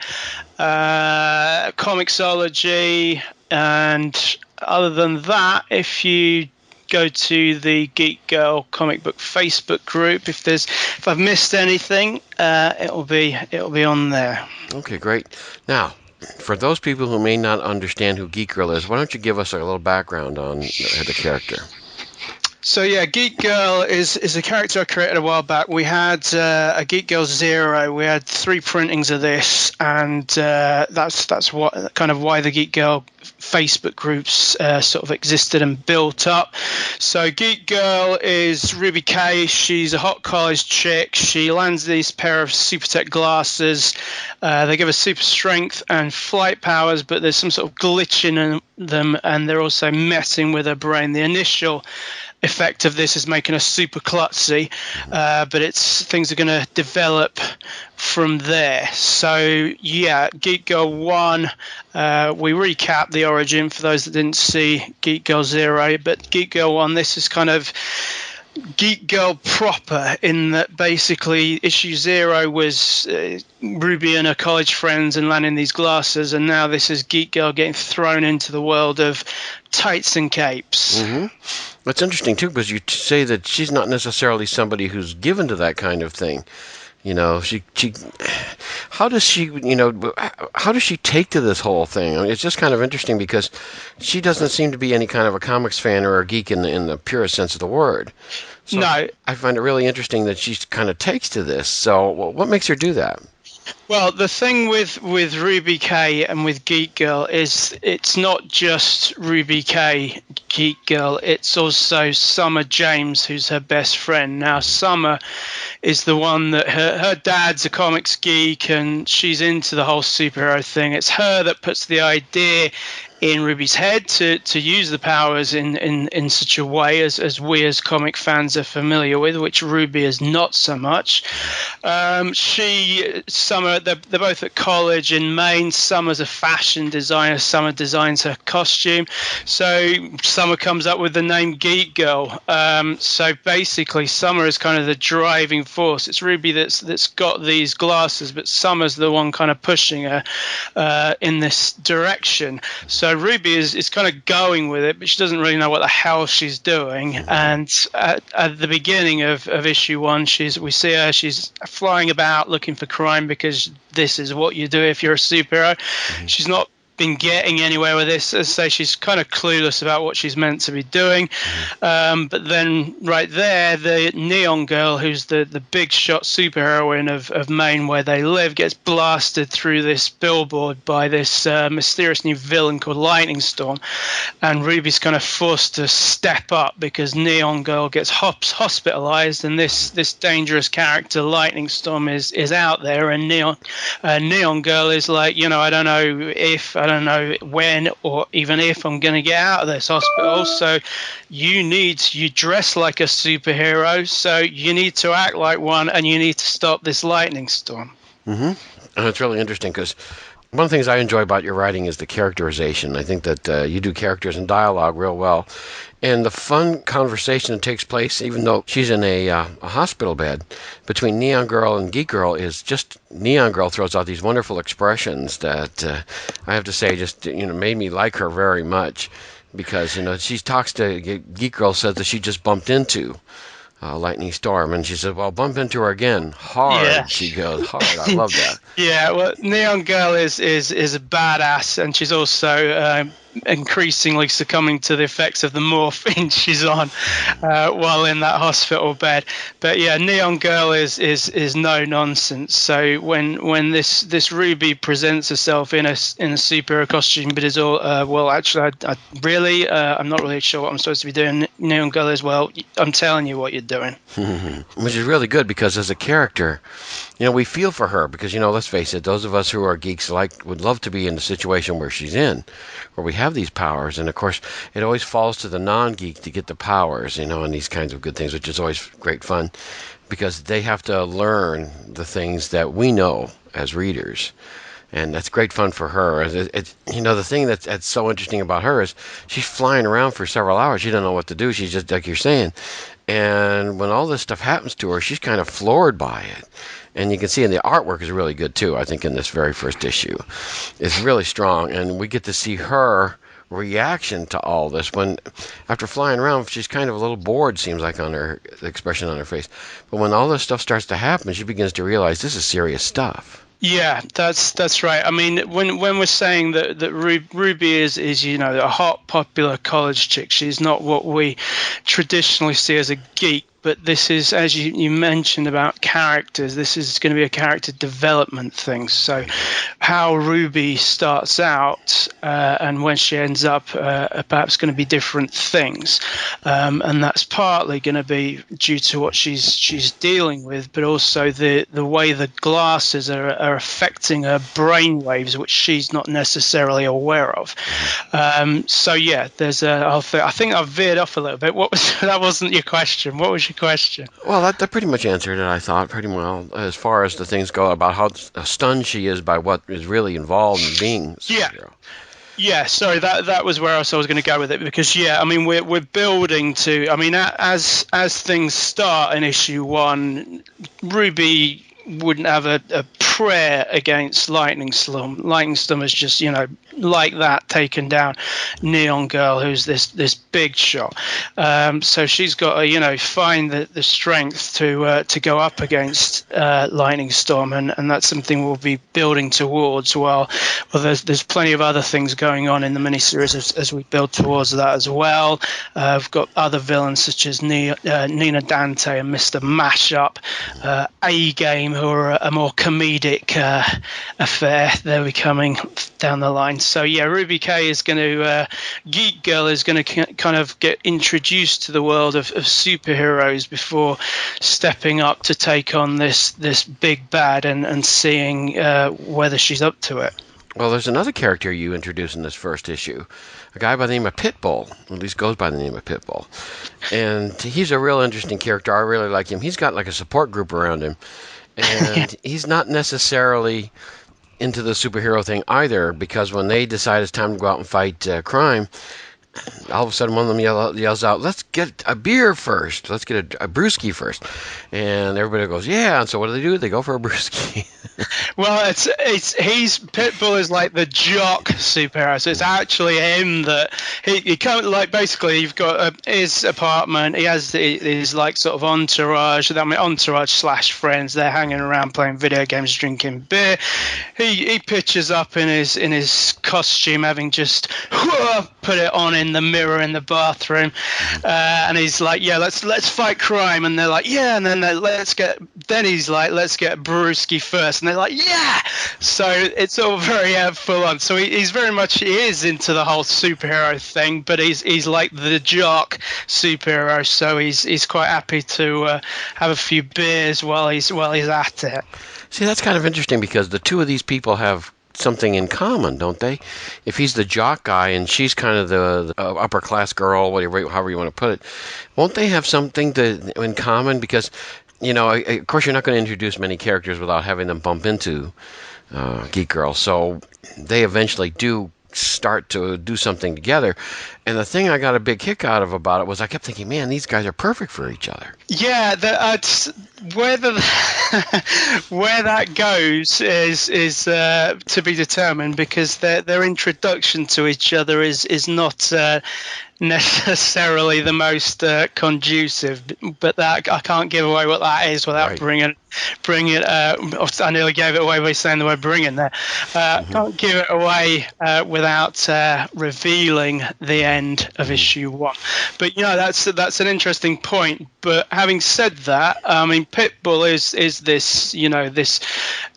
F: Comicsology, and other than that, if you go to the Geek Girl comic book Facebook group, if I've missed anything, it'll be on there.
E: Okay, great. Now, for those people who may not understand who Geek Girl is, why don't you give us a little background on the character?
F: So yeah, Geek Girl is a character I created a while back. We had a Geek Girl Zero. We had 3 printings of this, and that's what kind of why the Geek Girl Facebook groups sort of existed and built up. So Geek Girl is Ruby Kay. She's a hot college chick. She lands these pair of super tech glasses. They give her super strength and flight powers, but there's some sort of glitch in them, and they're also messing with her brain. The initial effect of this is making her super klutzy, but things are going to develop from there. So yeah, Geek Girl 1, we recap the origin for those that didn't see Geek Girl 0, but Geek Girl 1, this is kind of Geek Girl proper, in that basically issue 0 was Ruby and her college friends and landing these glasses, and now this is Geek Girl getting thrown into the world of tights and capes.
B: Mm-hmm. That's interesting too, because you say that she's not necessarily somebody who's given to that kind of thing. You know, how does she take to this whole thing? I mean, it's just kind of interesting because she doesn't seem to be any kind of a comics fan or a geek in the purest sense of the word. So
F: No.
B: I find it really interesting that she kind of takes to this. So what makes her do that?
F: Well, the thing with Ruby Kay and with Geek Girl is it's not just Ruby Kay, Geek Girl, it's also Summer James, who's her best friend. Now, Summer is the one that her dad's a comics geek, and she's into the whole superhero thing. It's her that puts the idea in Ruby's head to use the powers in such a way as we as comic fans are familiar with, which Ruby is not so much. Summer, they're both at college in Maine. Summer's a fashion designer. Summer designs her costume. So Summer comes up with the name Geek Girl. So basically, Summer is kind of the driving force. It's Ruby that's got these glasses, but Summer's the one kind of pushing her in this direction. So Ruby is kind of going with it, but she doesn't really know what the hell she's doing. And at the beginning of issue 1, we see her, she's flying about looking for crime, because this is what you do if you're a superhero. Mm-hmm. She's not been getting anywhere with this. As I say, she's kind of clueless about what she's meant to be doing. But then right there, the Neon Girl, who's the big shot superheroine of Maine, where they live, gets blasted through this billboard by this mysterious new villain called Lightning Storm. And Ruby's kind of forced to step up because Neon Girl gets hospitalized, and this dangerous character, Lightning Storm, is out there. And Neon Girl is like, I don't know when or even if I'm going to get out of this hospital. So you dress like a superhero, so you need to act like one, and you need to stop this lightning storm.
B: Mm-hmm. And it's really interesting because one of the things I enjoy about your writing is the characterization. I think that you do characters and dialogue real well. And the fun conversation that takes place, even though she's in a hospital bed, between Neon Girl and Geek Girl is just Neon Girl throws out these wonderful expressions that I have to say just made me like her very much, because she talks to Geek Girl, says that she just bumped into Lightning Storm, and she said, "Well, bump into her again hard." Yeah. She goes hard. I love that.
F: Yeah, well, Neon Girl is a badass, and she's also increasingly succumbing to the effects of the morphine she's on while in that hospital bed. But yeah, Neon Girl is no nonsense. So when this Ruby presents herself in a superhero costume, but is all I'm not really sure what I'm supposed to be doing. Neon Girl is, well, I'm telling you what you're doing.
B: Which is really good, because as a character, we feel for her, because let's face it, those of us who are geeks would love to be in the situation where she's in, where we have these powers. And of course, it always falls to the non-geek to get the powers, and these kinds of good things, which is always great fun, because they have to learn the things that we know as readers. And that's great fun for her. The thing that's so interesting about her is she's flying around for several hours. She doesn't know what to do. She's just, like you're saying. And when all this stuff happens to her, she's kind of floored by it. And you can see, and the artwork is really good too, I think, in this very first issue. It's really strong. And we get to see her reaction to all this when, after flying around, she's kind of a little bored, seems like, on her expression on her face. But when all this stuff starts to happen, she begins to realize this is serious stuff.
F: Yeah, that's right. I mean, when we're saying that Ruby is a hot, popular college chick, she's not what we traditionally see as a geek. But this is, as you mentioned about characters, this is going to be a character development thing. So, how Ruby starts out and when she ends up are perhaps going to be different things, and that's partly going to be due to what she's dealing with, but also the way the glasses are affecting her brain waves, which she's not necessarily aware of. So yeah, I think I've veered off a little bit. That wasn't your question. What was your question?
B: Well, that pretty much answered it, I thought, pretty well, as far as the things go about how stunned she is by what is really involved in being a superhero.
F: Yeah, sorry, that was where else I was going to go with it, because I mean we're building to, I mean, as things start in issue 1, Ruby wouldn't have a prayer against Lightning Storm. Lightning Storm is just, like that, taken down Neon Girl, who's this big shot. So she's got to, find the strength to go up against Lightning Storm, and that's something we'll be building towards. Well, there's plenty of other things going on in the miniseries as we build towards that as well. We've got other villains such as Nina Dante and Mr. Mashup, A-Game, who are a more comedic affair. They'll be coming down the line. So yeah, Ruby K is going to Geek Girl is going to kind of get introduced to the world of superheroes before stepping up to take on this big bad and seeing whether she's up to it.
B: Well, there's another character you introduced in this first issue, a guy by the name of Pitbull, at least goes by the name of Pitbull. And he's a real interesting character. I really like him. He's got like a support group around him. And he's not necessarily into the superhero thing either, because when they decide it's time to go out and fight crime, all of a sudden one of them yells out, "Let's get a beer first. Let's get a brewski first." And everybody goes, "Yeah." And so what do? They go for a brewski.
F: Well, Pitbull is like the jock superhero, so it's actually him that he can't, like, basically you've got his apartment, he has his like sort of entourage, entourage / friends, they're hanging around playing video games, drinking beer. He pitches up in his costume, having just put it on in the mirror in the bathroom, and he's like, "Yeah, let's fight crime," and they're like, "Yeah," and then he's like, "Let's get a brewski first," and they're like, "Yeah." So it's all very full on. So he is into the whole superhero thing, but he's like the jock superhero. So he's quite happy to have a few beers while he's at it.
B: See, that's kind of interesting, because the two of these people have something in common, don't they? If he's the jock guy and she's kind of the upper class girl, however you want to put it, won't they have something in common? Because, of course, you're not going to introduce many characters without having them bump into Geek Girl. So they eventually do start to do something together. And the thing I got a big kick out of about it was I kept thinking, man, these guys are perfect for each other.
F: Yeah, where that goes is to be determined, because their introduction to each other is not necessarily the most conducive, but that I can't give away what that is without bringing it. I nearly gave it away by saying the word "bring" in there. Can't give it away without revealing the end of issue 1. But that's an interesting point. But having said that, I mean, Pitbull is this this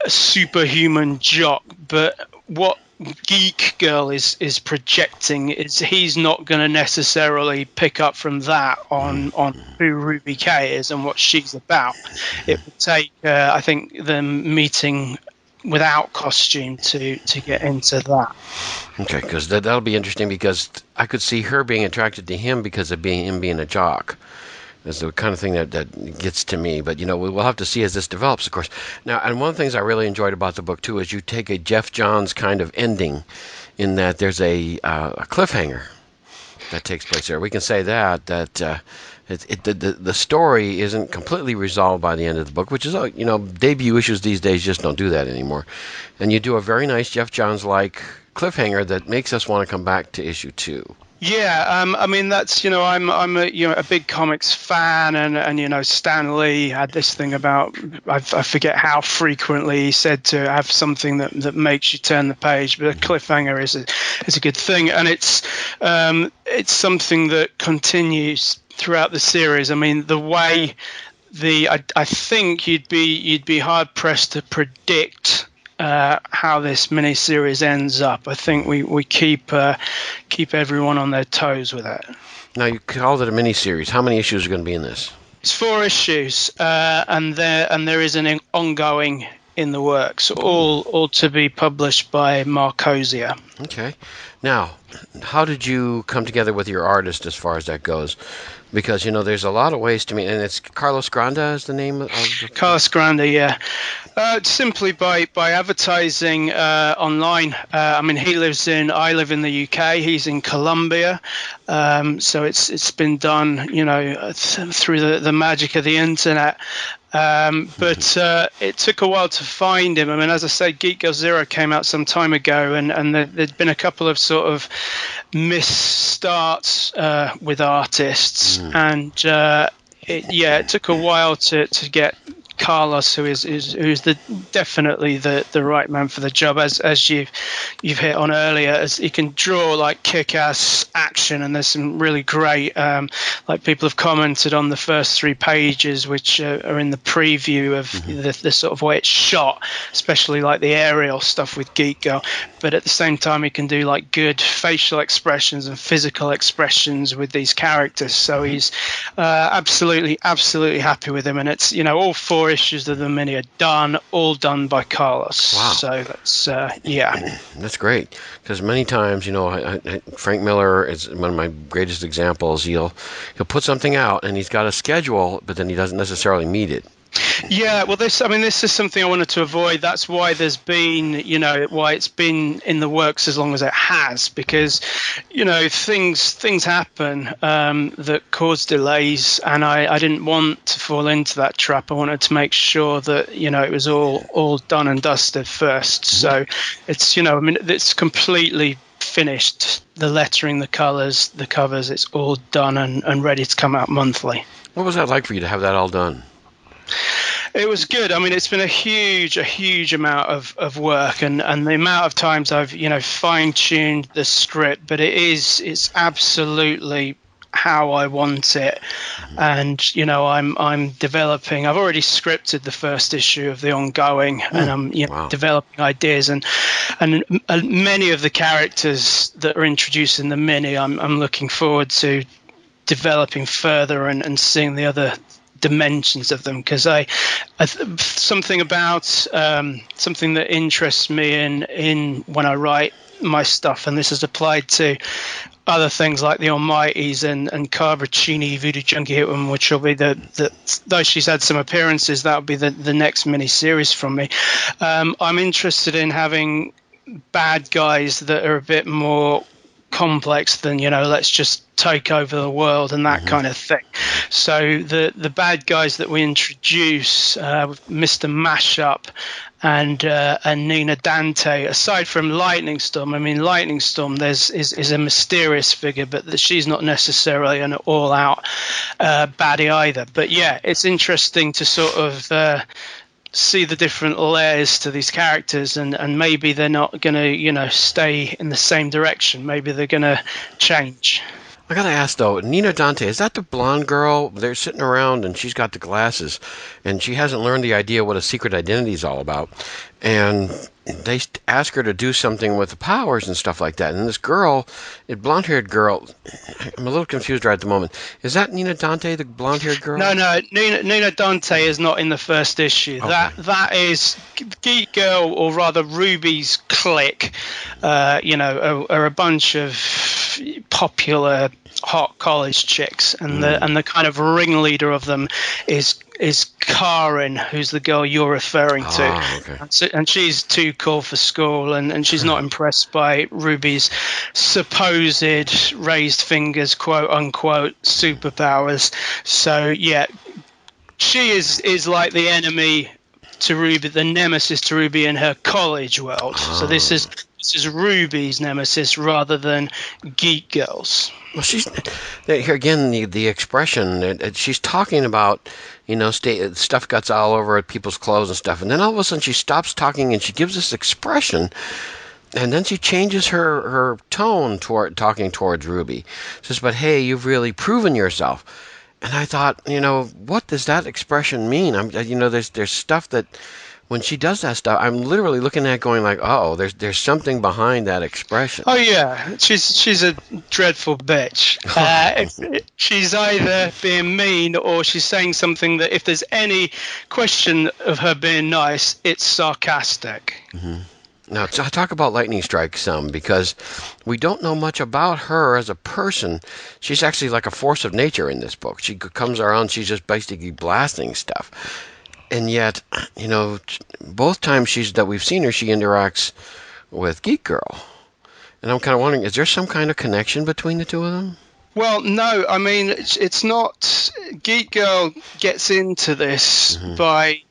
F: superhuman jock, but what Geek Girl is projecting is he's not going to necessarily pick up from that on who Ruby K is and what she's about. It would take I think them meeting without costume to get into that.
B: Okay, because that'll be interesting, because I could see her being attracted to him because of him being a jock. That's the kind of thing that gets to me. But, we'll have to see as this develops, of course. Now, and one of the things I really enjoyed about the book, too, is you take a Jeff Johns kind of ending, in that there's a cliffhanger that takes place there. We can say that the story isn't completely resolved by the end of the book, which is, debut issues these days just don't do that anymore. And you do a very nice Jeff Johns-like cliffhanger that makes us want to come back to issue 2.
F: Yeah, I mean that's I'm a big comics fan, and Stan Lee had this thing about I forget how frequently he said to have something that makes you turn the page, but a cliffhanger is a good thing, and it's something that continues throughout the series. I mean the way I think you'd be hard pressed to predict how this miniseries ends up. I think we keep everyone on their toes with it.
B: Now, you called it a miniseries. How many issues are going to be in this?
F: It's 4 issues, and there is an ongoing in the works, all to be published by Marcosia.
B: Okay. Now, how did you come together with your artist as far as that goes? Because, there's a lot of ways to meet, and it's Carlos Granda is the name of the...
F: Carlos Granda, yeah. Simply by advertising online. I mean, I live in the UK. He's in Colombia, so it's been done, through the magic of the internet. But it took a while to find him. I mean, as I say, Geek Girl Zero came out some time ago, and there'd been a couple of sort of misstarts with artists, and it took a while to get Carlos, who's definitely the right man for the job, as you've hit on earlier, as he can draw like kick-ass action, and there's some really great like people have commented on the first 3 pages, which are in the preview of the sort of way it's shot, especially like the aerial stuff with Geek Girl, but at the same time he can do like good facial expressions and physical expressions with these characters, so he's absolutely happy with him, and it's all 4 issues of the mini are all done by Carlos.
B: Wow.
F: So that's
B: That's great, because many times, Frank Miller is one of my greatest examples. He'll put something out and he's got a schedule, but then he doesn't necessarily meet it.
F: Yeah, well, this is something I wanted to avoid. That's why there's been, why it's been in the works as long as it has, because, things happen that cause delays, and I didn't want to fall into that trap. I wanted to make sure that, it was all done and dusted first. So it's, it's completely finished. The lettering, the colors, the covers, it's all done and ready to come out monthly.
B: What was that like for you to have that all done?
F: It was good. I mean, it's been a huge amount of work, and the amount of times I've fine-tuned the script, but it's absolutely how I want it, and I'm developing. I've already scripted the first issue of the ongoing, and I'm developing ideas, and many of the characters that are introduced in the mini, I'm looking forward to developing further and seeing the other dimensions of them, because something about something that interests me in when I write my stuff, and this is applied to other things like the Almighties and Carbracini, Voodoo Junkie Hitwoman, which will be though she's had some appearances, that'll be the next mini series from me. I'm interested in having bad guys that are a bit more complex than let's just take over the world and that kind of thing. So the bad guys that we introduce, Mr. Mashup and Nina Dante, aside from Lightning Storm, I mean Lightning Storm is a mysterious figure, but she's not necessarily an all-out baddie either. But yeah, it's interesting to sort of see the different layers to these characters, and maybe they're not going to stay in the same direction. Maybe they're going to change.
B: I gotta ask though, Nina Dante, is that the blonde girl? They're sitting around and she's got the glasses, and she hasn't learned the idea what a secret identity is all about. And they ask her to do something with the powers and stuff like that. And this girl, a blonde-haired girl, I'm a little confused right at the moment. Is that Nina Dante, the blonde-haired girl?
F: No, Nina Dante is not in the first issue. Okay. That is Geek Girl, or rather Ruby's clique. Are a bunch of popular hot college chicks, and the kind of ringleader of them is Karin, who's the girl you're referring to. Okay. And she's too cool for school, and she's not impressed by Ruby's supposed raised fingers, quote unquote, superpowers. So yeah, she is like the enemy to Ruby, the nemesis to Ruby in her college world. So this is Ruby's nemesis rather than Geek Girl's.
E: Well, she's here again. The expression she's talking about, stuff gets all over people's clothes and stuff, and then all of a sudden she stops talking and she gives this expression, and then she changes her tone toward talking towards Ruby. Says, "But hey, you've really proven yourself." And I thought, what does that expression mean? There's stuff that when she does that stuff, I'm literally looking at it going like, oh, there's something behind that expression.
F: Oh yeah, she's a dreadful bitch. She's either being mean or she's saying something that if there's any question of her being nice, it's sarcastic.
E: Mm-hmm. Now, I talk about Lightning Strike some because we don't know much about her as a person. She's actually like a force of nature in this book. She comes around, she's just basically blasting stuff. And yet, both times that we've seen her, she interacts with Geek Girl. And I'm kind of wondering, is there some kind of connection between the two of them?
F: Well, no. I mean, it's not. Geek Girl gets into this by,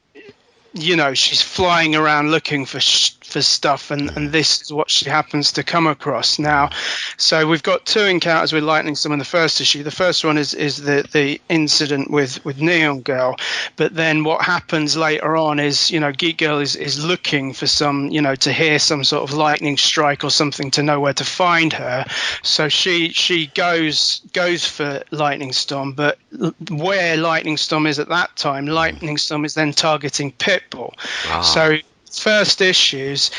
F: she's flying around looking for stuff, and this is what she happens to come across now. So we've got two encounters with Lightning Storm in the first issue. The first one is the incident with Neon Girl, but then what happens later on is Geek Girl is looking for some to hear some sort of lightning strike or something to know where to find her. So she goes for Lightning Storm, but where Lightning Storm is at that time, Lightning Storm is then targeting Pitbull. So first issues,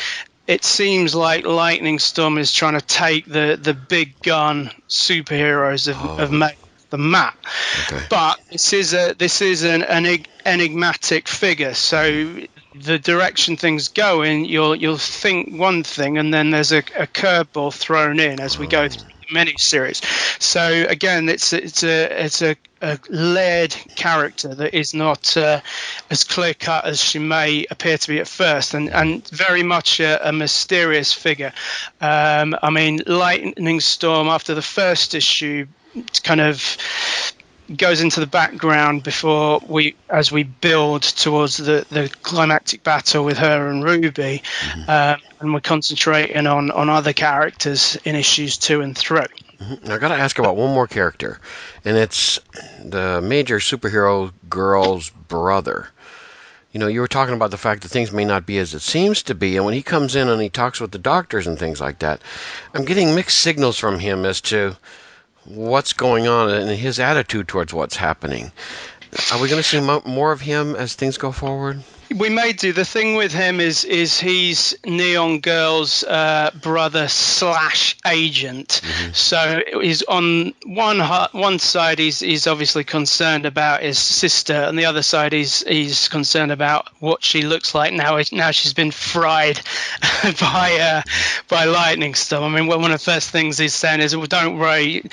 F: it seems like Lightning Storm is trying to take the big gun superheroes of the map. Okay. But this is an enigmatic figure. So the direction things go in, you'll think one thing, and then there's a curveball thrown in as we go through the miniseries. So again, it's a layered character that is not as clear cut as she may appear to be at first, and very much a mysterious figure. I mean, Lightning Storm after the first issue kind of goes into the background as we build towards the climactic battle with her and Ruby, and we're concentrating on other characters in issues 2 and 3.
E: I got to ask about one more character, and it's the major superhero girl's brother. You were talking about the fact that things may not be as it seems to be, and when he comes in and he talks with the doctors and things like that, I'm getting mixed signals from him as to what's going on and his attitude towards what's happening. Are we going to see more of him as things go forward?
F: We may do. The thing with him is he's Neon Girl's brother / agent. So he's on one side he's obviously concerned about his sister, and the other side he's concerned about what she looks like now she's been fried by Lightning Storm. I mean, one of the first things he's saying is, well, don't worry,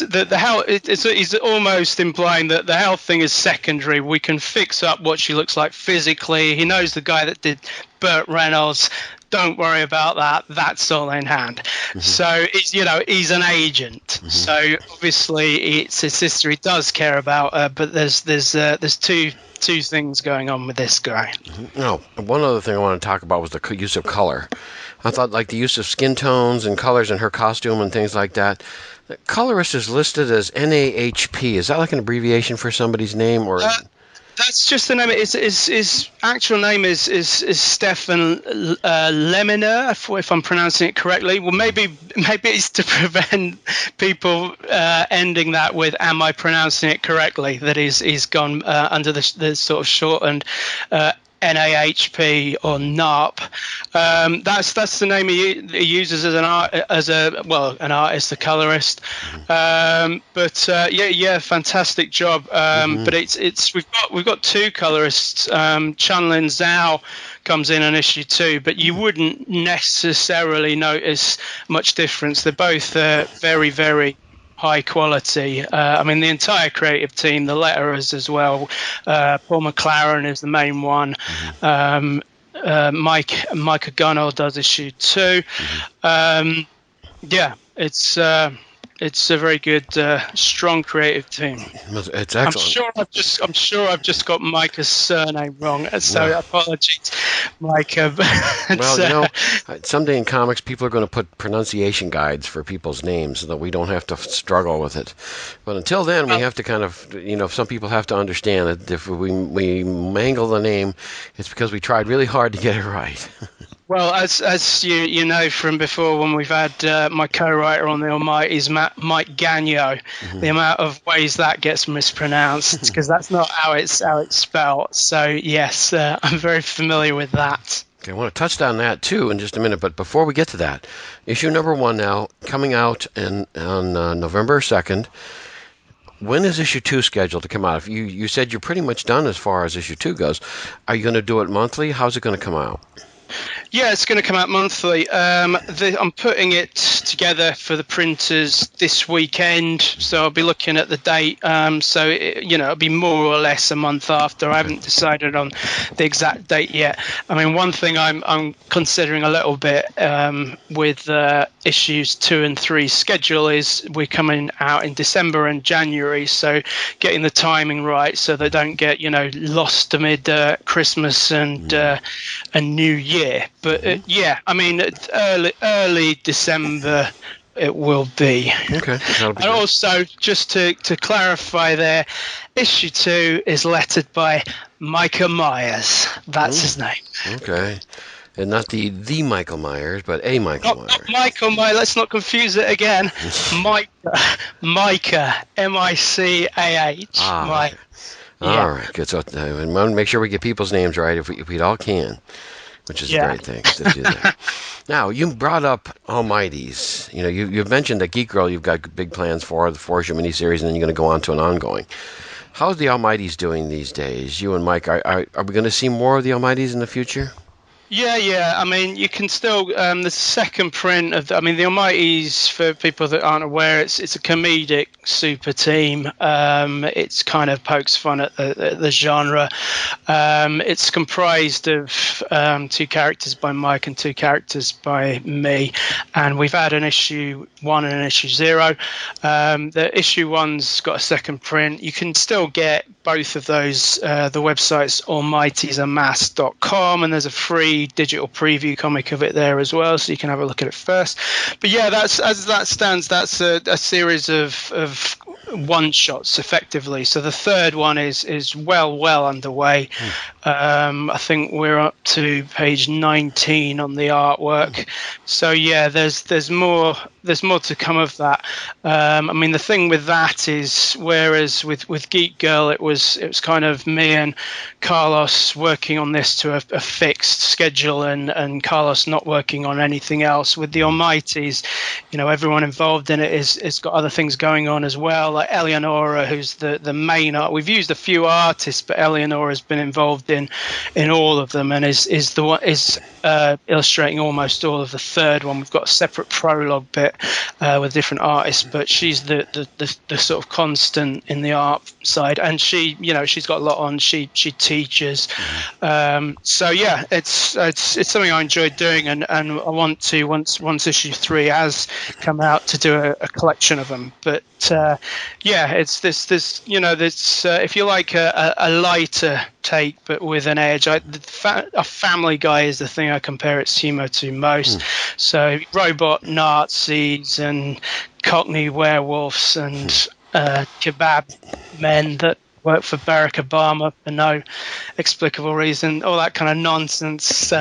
F: the health. He's almost implying that the health thing is secondary. We can fix up what she looks like physically. He knows the guy that did Burt Reynolds. Don't worry about that. That's all in hand. So he's an agent. So obviously it's his sister he does care about. But there's two things going on with this guy.
E: No, one other thing I want to talk about was the use of color. I thought like the use of skin tones and colors in her costume and things like that. The colorist is listed as NAHP. Is that like an abbreviation for somebody's name or?
F: That's just the name. His actual name is Stefan Leminer, if I'm pronouncing it correctly. Well, maybe it's to prevent people ending that with "Am I pronouncing it correctly?" That he's gone under the sort of shortened NAHP or NARP. That's the name he uses as an artist, the colorist. Fantastic job. But we've got two colorists. Chunlin Zhao comes in on issue 2, but you wouldn't necessarily notice much difference. They're both very, very high quality. I mean, the entire creative team, the letterers as well. Paul McLaren is the main one. Mike O'Connell does issue 2. It's it's a very good, strong creative team.
E: It's excellent.
F: I'm sure I've just got Micah's surname wrong, so apologies, Micah.
E: Well, someday in comics, people are going to put pronunciation guides for people's names so that we don't have to struggle with it. But until then, we have to kind of, some people have to understand that if we mangle the name, it's because we tried really hard to get it right.
F: Well, as you know from before, when we've had my co-writer on the Almighty's, Mike Gagno, the amount of ways that gets mispronounced, because that's not how it's spelled. So yes, I'm very familiar with that.
E: Okay, I want to touch on that too in just a minute, but before we get to that, issue number 1 now coming out on November 2nd. When is issue 2 scheduled to come out? If you said you're pretty much done as far as issue 2 goes, are you going to do it monthly? How's it going to come out?
F: Yeah, it's going to come out monthly. I'm putting it together for the printers this weekend, so I'll be looking at the date. So it'll be more or less a month after. I haven't decided on the exact date yet. I mean, one thing I'm considering a little bit with issues 2 and 3 schedule is we're coming out in December and January, so getting the timing right so they don't get lost amid Christmas and New Year. But I mean, it's early December it will be.
E: Okay.
F: And also, just to clarify there, issue 2 is lettered by Micah Myers. That's his name.
E: Okay. And not the Michael Myers, but a Michael Myers.
F: Not Michael Myers. Let's not confuse it again. Micah, M-I-C-A-H.
E: Okay. All right, good. So we want to make sure we get people's names right if we all can, which is a great thing to do that. Now, you brought up Almighty's. You've mentioned that Geek Girl you've got big plans for, the 4-issue miniseries, and then you're going to go on to an ongoing. How's the Almighty's doing these days? You and Mike, are we going to see more of the Almighty's in the future?
F: Yeah. I mean, you can still the second print of the Almighty's, for people that aren't aware, it's a comedic super team. It's kind of pokes fun at the genre. It's comprised of 2 characters by Mike and 2 characters by me, and we've had an issue 1 and an issue 0. The issue 1's got a second print. You can still get both of those. The website's almighty'samass.com, and there's a free digital preview comic of it there as well, so you can have a look at it first. But yeah, that's as that stands, that's a series of one shots effectively. So the third one is well underway. I think we're up to page 19 on the artwork. So yeah, there's more to come of that. I mean, the thing with that is, whereas with Geek Girl it was kind of me and Carlos working on this to a fixed schedule, and Carlos not working on anything else. With the Almighty's, everyone involved in it is got other things going on as well, like Eleonora, who's the main art. We've used a few artists, but Eleonora's been involved in all of them, and is illustrating almost all of the third one. We've got a separate prologue bit with different artists, but she's the sort of constant in the art side, and she's got a lot on. She teaches, so yeah, it's something I enjoyed doing, and I want to, once issue 3 has come out, to do a collection of them. But it's this if you like a lighter take but with an edge. A Family Guy is the thing I compare its humor to most. So robot Nazis and Cockney werewolves and kebab men that work for Barack Obama for no explicable reason, all that kind of nonsense. So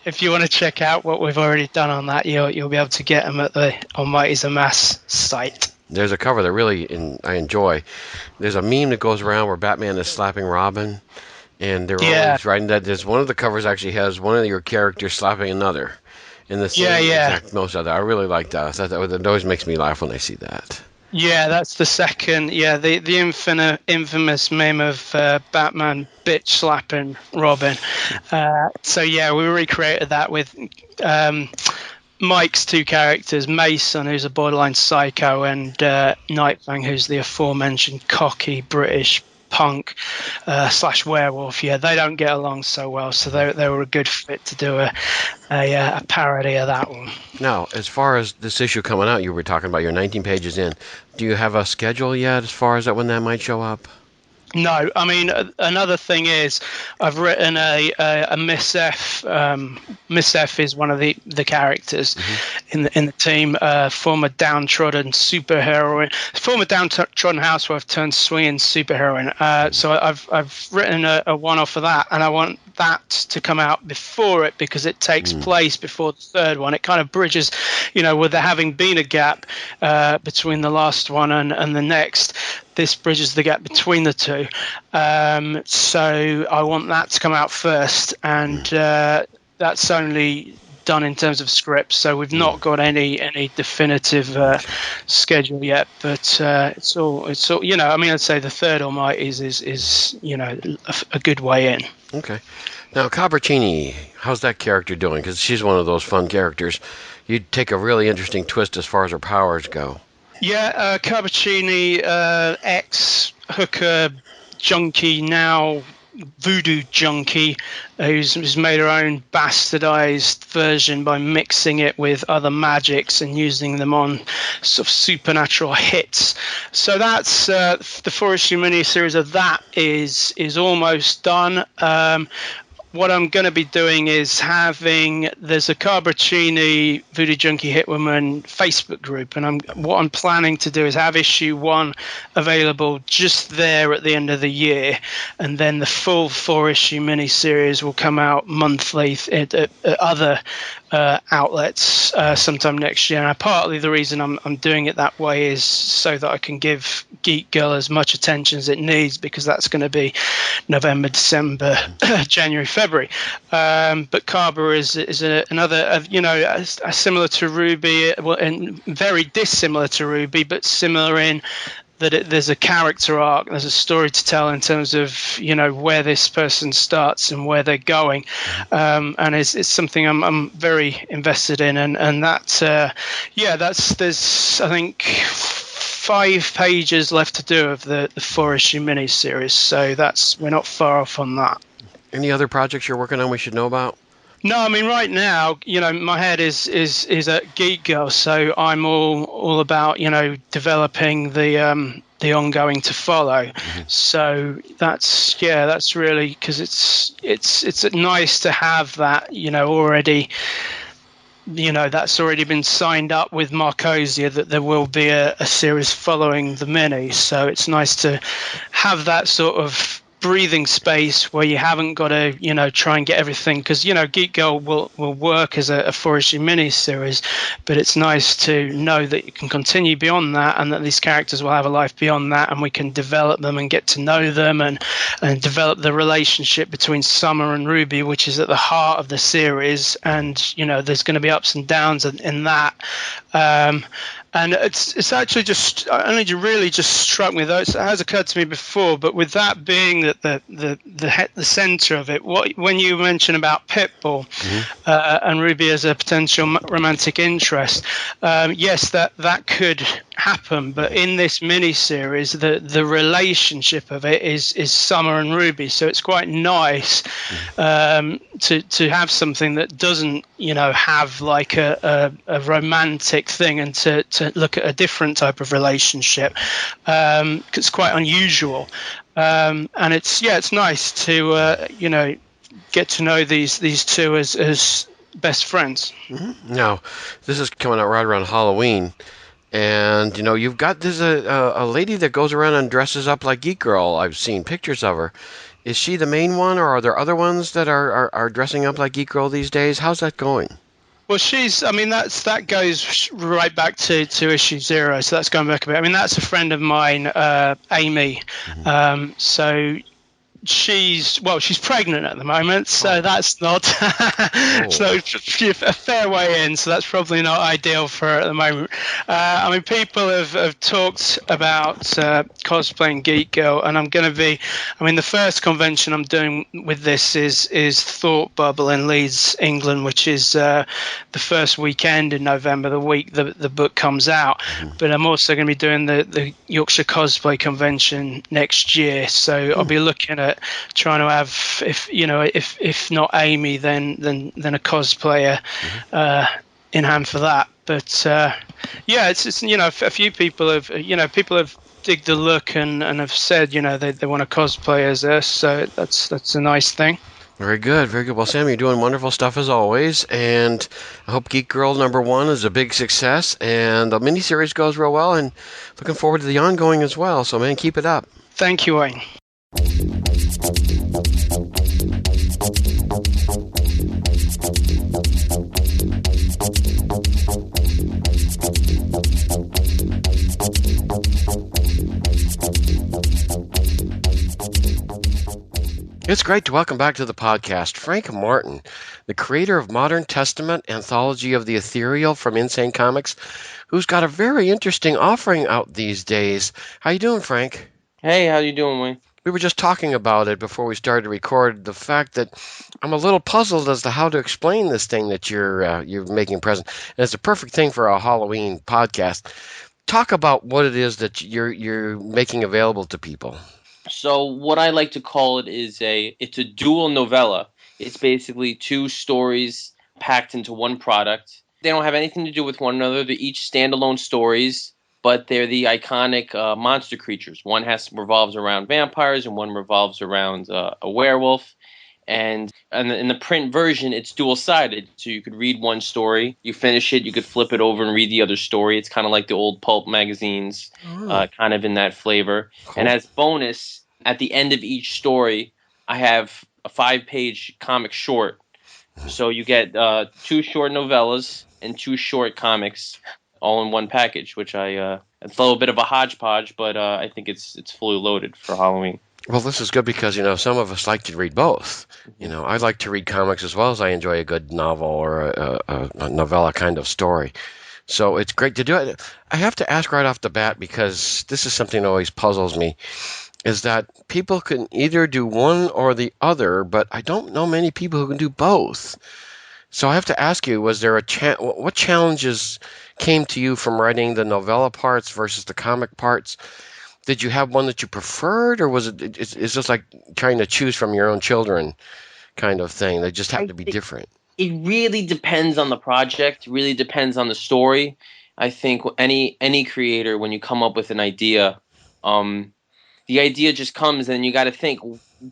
F: if you want to check out what we've already done on that, you'll be able to get them at the Almighty's Amass site.
E: There's a cover that I enjoy. There's a meme that goes around where Batman is slapping Robin, and they're always writing that. There's one of the covers actually has one of your characters slapping another in the same exact most of that. I really like that. That always makes me laugh when I see that.
F: Yeah, that's the second. Yeah, the infamous meme of Batman bitch slapping Robin. So yeah, we recreated that with Mike's 2 characters, Mason, who's a borderline psycho, and Nightfang, who's the aforementioned cocky British punk / werewolf. Yeah, they don't get along so well, so they were a good fit to do a parody of that one.
E: Now, as far as this issue coming out, you were talking about you're 19 pages in. Do you have a schedule yet as far as that when that might show up?
F: No, I mean, another thing is I've written a Miss F. Miss F is one of the characters in the team, former downtrodden superheroine, former downtrodden housewife turned swinging superheroine. So I've written a one-off of that, and I want that to come out before it because it takes place before the third one. It kind of bridges, with there having been a gap between the last one and the next. This bridges the gap between the two. So I want that to come out first, and that's only done in terms of scripts. So we've not got any definitive schedule yet, but it's all. I mean, I'd say the third Almighty is a good way in.
E: Okay. Now, Cabricini, how's that character doing? Because she's one of those fun characters. You'd take a really interesting twist as far as her powers go.
F: Yeah, Cabricini, ex-hooker junkie, now voodoo junkie, who's made her own bastardized version by mixing it with other magics and using them on sort of supernatural hits. So that's the 4-issue miniseries of that is almost done. What I'm going to be doing is there's a Cabricini Voodoo Junkie Hitwoman Facebook group, and what I'm planning to do is have issue 1 available just there at the end of the year, and then the full 4-issue miniseries will come out monthly at other outlets sometime next year. And partly the reason I'm doing it that way is so that I can give Geek Girl as much attention as it needs, because that's going to be November, December, January, February. But Cabra is another, similar to Ruby, and very dissimilar to Ruby, but similar in that there's a character arc, there's a story to tell in terms of where this person starts and where they're going, and it's something I'm very invested in, and that there's I think 5 pages left to do of the 4-issue miniseries, so we're not far off on that.
E: Any other projects you're working on we should know about?
F: No, I mean, right now, my head is at Geek Girl, so I'm all about, developing the ongoing to follow. So that's really, because it's nice to have that, already. That's already been signed up with Marcosia that there will be a series following the mini. So it's nice to have that sort of breathing space where you haven't got to try and get everything, because Geek Girl will work as a 4-issue mini series, but it's nice to know that you can continue beyond that, and that these characters will have a life beyond that, and we can develop them and get to know them, and develop the relationship between Summer and Ruby, which is at the heart of the series. And there's going to be ups and downs in that. And it's actually just really struck me, though it has occurred to me before, but with that being that the center of it, when you mention about Pitbull and Ruby as a potential romantic interest, yes, that could happen, but in this mini-series, the relationship of it is Summer and Ruby, so it's quite nice to have something that doesn't have like a romantic thing, and to look at a different type of relationship, because it's quite unusual, and it's nice to get to know these two as best friends.
E: Now, this is coming out right around Halloween. And, you've got, there's a lady that goes around and dresses up like Geek Girl. I've seen pictures of her. Is she the main one, or are there other ones that are dressing up like Geek Girl these days? How's that going?
F: Well, that goes right back to issue 0, so that's going back a bit. I mean, that's a friend of mine, Amy. So she's pregnant at the moment, so that's not so a fair way in. So that's probably not ideal for her at the moment. I mean, people have talked about cosplaying Geek Girl, and I'm going to be. I mean, the first convention I'm doing with this is Thought Bubble in Leeds, England, which is the first weekend in November, the week the book comes out. But I'm also going to be doing the Yorkshire Cosplay Convention next year, so I'll be looking at trying to have, if not Amy, then a cosplayer in hand for that. But it's a few people have digged the look and have said they want to cosplay as us, so that's a nice thing.
E: Very good, very good. Well, Sam, you're doing wonderful stuff as always, and I hope Geek Girl #1 is a big success, and the miniseries goes real well, and looking forward to the ongoing as well. So, man, keep it up.
F: Thank you, Wayne.
E: It's great to welcome back to the podcast Frank Martin, the creator of Modern Testament, Anthology of the Ethereal from Insane Comics, who's got a very interesting offering out these days. How you doing, Frank?
G: Hey, how you doing, Wayne?
E: We were just talking about it before we started to record, the fact that I'm a little puzzled as to how to explain this thing that you're making present. And it's a perfect thing for a Halloween podcast. Talk about what it is that you're making available to people.
G: So what I like to call it is it's a dual novella. It's basically two stories packed into one product. They don't have anything to do with one another. They're each standalone stories, but they're the iconic monster creatures. One revolves around vampires, and one revolves around a werewolf. And in the print version, it's dual-sided. So you could read one story, you finish it, you could flip it over and read the other story. It's kind of like the old pulp magazines, kind of in that flavor. Cool. And as bonus, at the end of each story, I have a 5-page comic short. So you get 2 short novellas and 2 short comics all in one package, which it's a little bit of a hodgepodge, but I think it's fully loaded for Halloween.
E: Well, this is good because, some of us like to read both. I like to read comics as well as I enjoy a good novel or a novella kind of story. So it's great to do it. I have to ask right off the bat, because this is something that always puzzles me, is that people can either do one or the other, but I don't know many people who can do both. So I have to ask you, was there what challenges came to you from writing the novella parts versus the comic parts? Did you have one that you preferred, or was it's just like trying to choose from your own children kind of thing? They just have to be different.
G: It really depends on the project. It really depends on the story. I think any creator, when you come up with an idea, the idea just comes, and you got to think,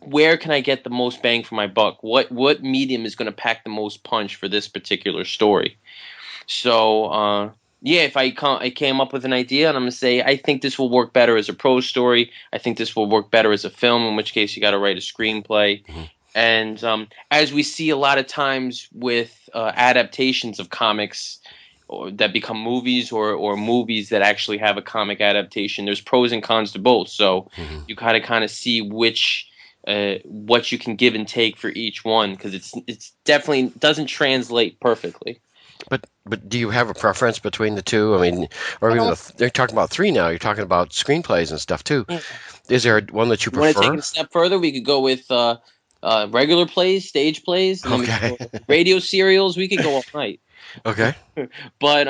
G: where can I get the most bang for my buck? What medium is going to pack the most punch for this particular story? So if I came up with an idea and I'm going to say, I think this will work better as a prose story. I think this will work better as a film, in which case you got to write a screenplay. Mm-hmm. And as we see a lot of times with adaptations of comics that become movies, or movies that actually have a comic adaptation, there's pros and cons to both. So you gotta kind of see which what you can give and take for each one, because it's definitely doesn't translate perfectly.
E: But do you have a preference between the two? I mean, or even they're talking about 3 now. You're talking about screenplays and stuff too. Yeah. Is there one that you prefer?
G: Want to take it a step further? We could go with regular plays, stage plays, and then radio serials. We could go all night.
E: Okay.
G: But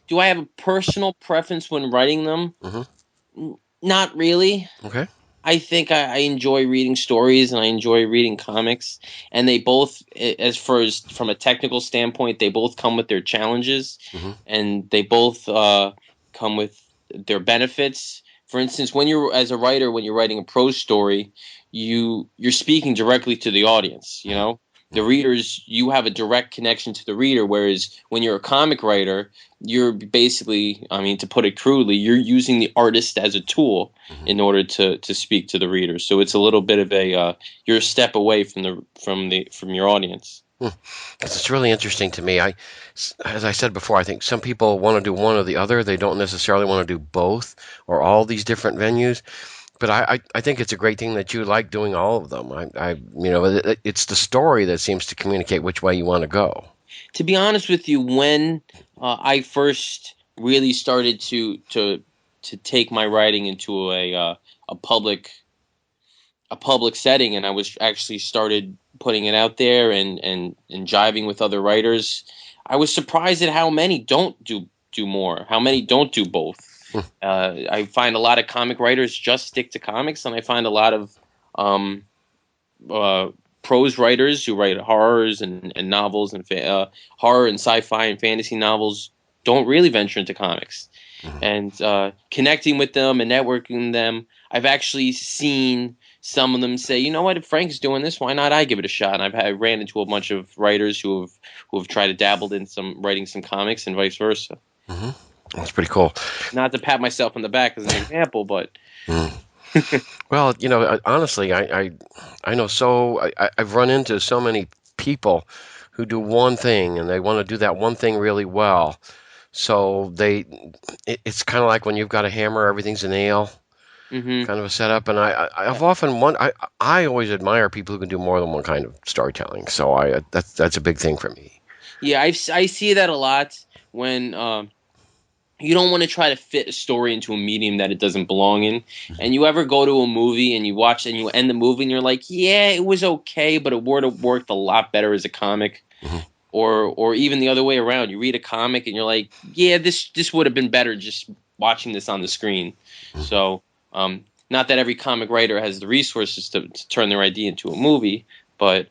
G: do I have a personal preference when writing them? Mm-hmm. Not really.
E: Okay.
G: I think I enjoy reading stories, and I enjoy reading comics, and they both, from a technical standpoint, they both come with their challenges, and they both come with their benefits. For instance, as a writer, when you're writing a prose story, you're speaking directly to the audience, The readers, you have a direct connection to the reader, whereas when you're a comic writer, you're basically, to put it crudely, you're using the artist as a tool in order to speak to the reader. So it's a little bit of you're a step away from your audience.
E: It's really interesting to me. As I said before, I think some people want to do one or the other. They don't necessarily want to do both or all these different venues. But I think it's a great thing that you like doing all of them. It's the story that seems to communicate which way you want to go.
G: To be honest with you, when I first really started to take my writing into a public setting, and I was actually started putting it out there and jiving with other writers, I was surprised at how many don't do more, how many don't do both. I find a lot of comic writers just stick to comics, and I find a lot of uh, prose writers who write horrors and novels and horror and sci-fi and fantasy novels don't really venture into comics. And connecting with them and networking with them, I've actually seen some of them say, you know what, if Frank's doing this, why not I give it a shot? And I ran into a bunch of writers who have tried to dabble in writing some comics and vice versa.
E: Mm-hmm. That's pretty cool.
G: Not to pat myself on the back as an example, but
E: well, honestly, I know I've run into so many people who do one thing and they want to do that one thing really well. So it's kind of like when you've got a hammer, everything's a nail.
G: Mm-hmm.
E: Kind of a setup, and I've often I always admire people who can do more than one kind of storytelling. So that's a big thing for me.
G: Yeah, I see that a lot when you don't want to try to fit a story into a medium that it doesn't belong in. And you ever go to a movie and you watch and you end the movie and you're like, yeah, it was okay, but it would have worked a lot better as a comic.
E: Mm-hmm.
G: Or even the other way around. You read a comic and you're like, yeah, this would have been better just watching this on the screen.
E: Mm-hmm.
G: So. Not that every comic writer has the resources to turn their idea into a movie, but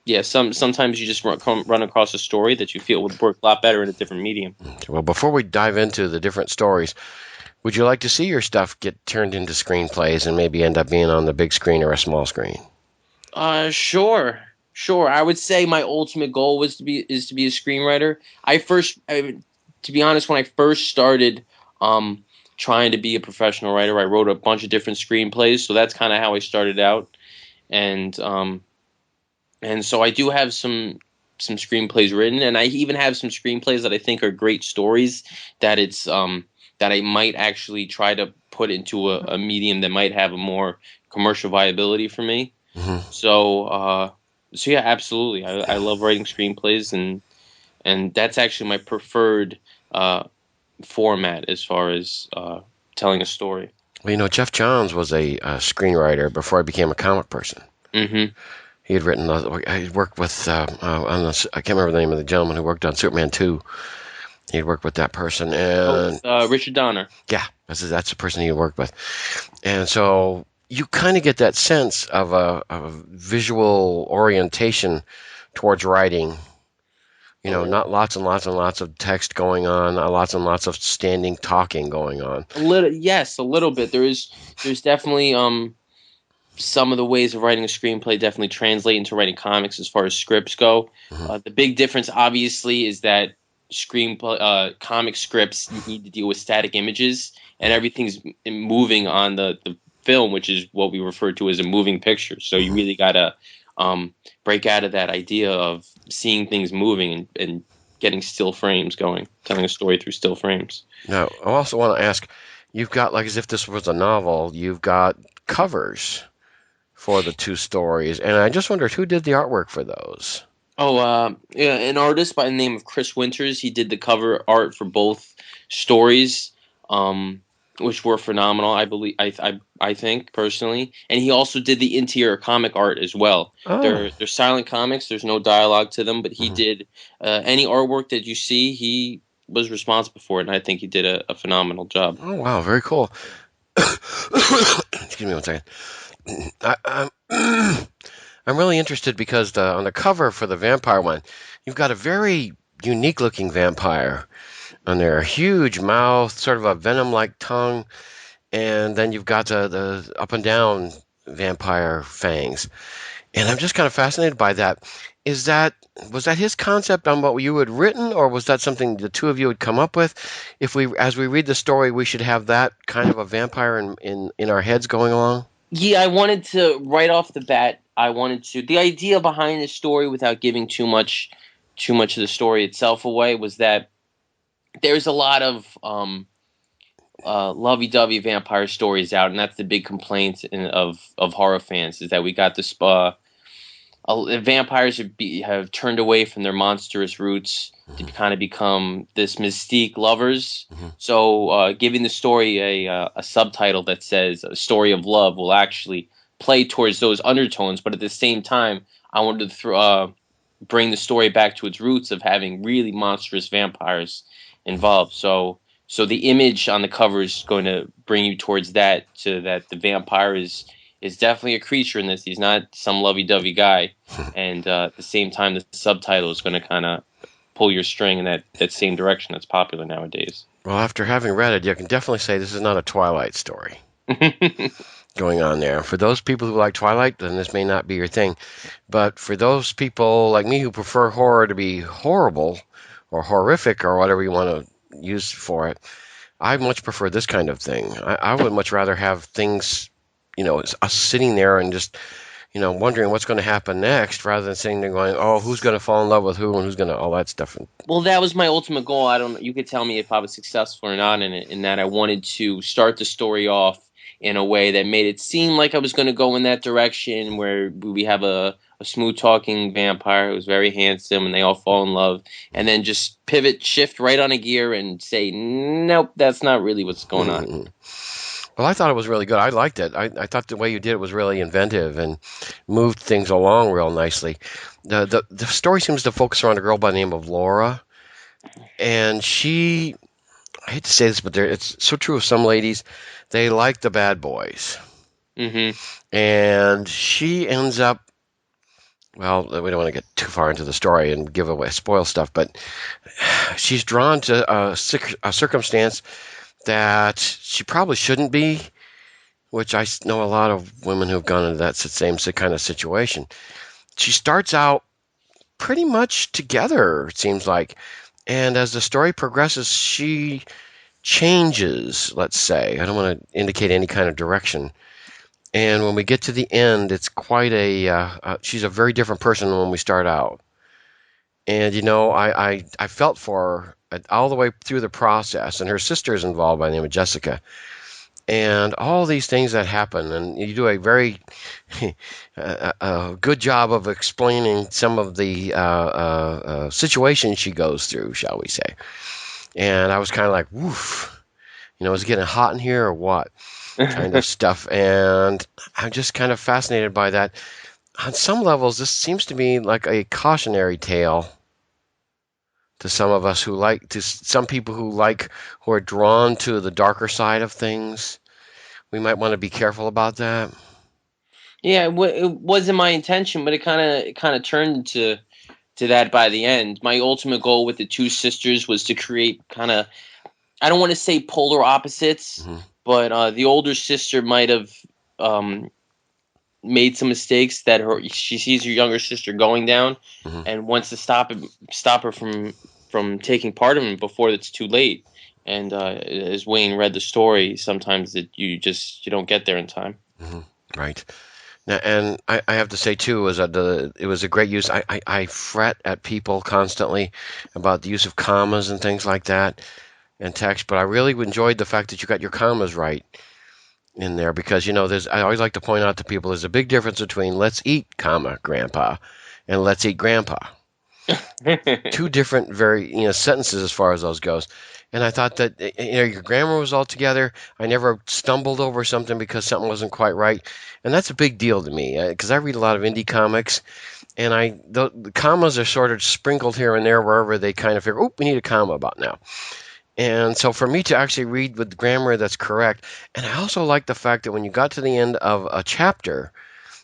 G: yeah, sometimes you just run across a story that you feel would work a lot better in a different medium.
E: Well, before we dive into the different stories, would you like to see your stuff get turned into screenplays and maybe end up being on the big screen or a small screen?
G: Sure. I would say my ultimate goal is to be a screenwriter. To be honest, when I first started trying to be a professional writer, I wrote a bunch of different screenplays, so that's kind of how I started out, and so I do have some screenplays written, and I even have some screenplays that I think are great stories that that I might actually try to put into a medium that might have a more commercial viability for me.
E: Mm-hmm.
G: So yeah, absolutely, I love writing screenplays, and that's actually my preferred format as far as telling a story.
E: Well, Jeff Johns was a screenwriter before I became a comic person.
G: Mm-hmm.
E: He had written. He worked with I can't remember the name of the gentleman who worked on Superman 2. He had worked with that person, and
G: Richard Donner.
E: Yeah, that's the person he worked with, and so you kind of get that sense of a visual orientation towards writing. Not lots and lots and lots of text going on, lots and lots of standing talking going on.
G: A little bit. There's definitely some of the ways of writing a screenplay definitely translate into writing comics as far as scripts go.
E: Mm-hmm.
G: The big difference, obviously, is that comic scripts need to deal with static images, and everything's moving on the film, which is what we refer to as a moving picture. So you really gotta break out of that idea of seeing things moving and getting still frames going, telling a story through still frames.
E: Now, I also want to ask, you've got, like as if this was a novel, you've got covers for the two stories, and I just wondered who did the artwork for those.
G: Yeah, an artist by the name of Chris Winters. He did the cover art for both stories, which were phenomenal. I believe, I think personally, and he also did the interior comic art as well.
E: Oh.
G: They're silent comics. There's no dialogue to them, but he did any artwork that you see. He was responsible for it, and I think he did a phenomenal job.
E: Oh wow, very cool. Excuse me one second. I'm really interested because on the cover for the vampire one, you've got a very unique looking vampire on there, a huge mouth, sort of a venom-like tongue, and then you've got the up and down vampire fangs. And I'm just kind of fascinated by that. Was that his concept on what you had written, or was that something the two of you had come up with? As we read the story, we should have that kind of a vampire in our heads going along?
G: Yeah, I wanted to, right off the bat, the idea behind the story, without giving too much of the story itself away, was that there's a lot of lovey-dovey vampire stories out, and that's the big complaint of horror fans, is that we got this vampires have turned away from their monstrous roots to kind of become this mystique lovers. So giving the story a subtitle that says "A Story of Love" will actually play towards those undertones, but at the same time, I wanted to bring the story back to its roots of having really monstrous vampires involved. So the image on the cover is going to bring you towards that, so that the vampire is definitely a creature in this. He's not some lovey-dovey guy. And at the same time, the subtitle is going to kind of pull your string in that same direction that's popular nowadays.
E: Well, after having read it, you can definitely say this is not a Twilight story going on there. For those people who like Twilight, then this may not be your thing. But for those people like me who prefer horror to be horrible or horrific or whatever you want to use for it, I much prefer this kind of thing. I would much rather have things, us sitting there and just, wondering what's going to happen next, rather than sitting there going, oh, who's going to fall in love with who and who's going to, all that stuff.
G: Well, that was my ultimate goal. I don't. You could tell me if I was successful or not in it. In that I wanted to start the story off in a way that made it seem like I was going to go in that direction, where we have a smooth talking vampire who's very handsome and they all fall in love, and then just shift right on a gear and say, nope, that's not really what's going on.
E: Well, I thought it was really good. I liked it. I thought the way you did it was really inventive and moved things along real nicely. The story seems to focus around a girl by the name of Laura, and she, I hate to say this, but it's so true of some ladies, they like the bad boys. And she ends up, well, we don't want to get too far into the story and spoil stuff, but she's drawn to a circumstance that she probably shouldn't be, which I know a lot of women who've gone into that same kind of situation. She starts out pretty much together, it seems like, and as the story progresses, she changes, let's say. I don't want to indicate any kind of direction. And when we get to the end, it's quite she's a very different person than when we start out. And, I felt for her all the way through the process, and her sister is involved by the name of Jessica, and all these things that happen, and you do a very good job of explaining some of the situations she goes through, shall we say. And I was kind of like, woof, is it getting hot in here or what kind of stuff, and I'm just kind of fascinated by that. On some levels, this seems to me like a cautionary tale to some of us some people who are drawn to the darker side of things. We might want to be careful about that.
G: Yeah, it wasn't my intention, but it kind of turned into that by the end. My ultimate goal with the two sisters was to create kind of, I don't want to say polar opposites, but the older sister might have made some mistakes that she sees her younger sister going down, and wants to stop her from taking part in it before it's too late. And as Wayne read the story, sometimes you don't get there in time.
E: Right. Now, and I have to say too, it was a great use. I fret at people constantly about the use of commas and things like that in text, but I really enjoyed the fact that you got your commas right in there, because I always like to point out to people there's a big difference between "let's eat, grandpa" and "let's eat, grandpa." Two different sentences as far as those goes. And I thought that your grammar was all together. I never stumbled over something because something wasn't quite right, and that's a big deal to me, because I read a lot of indie comics, and the commas are sort of sprinkled here and there wherever they kind of figure, oh, we need a comma about now. And so for me to actually read with grammar that's correct, and I also like the fact that when you got to the end of a chapter,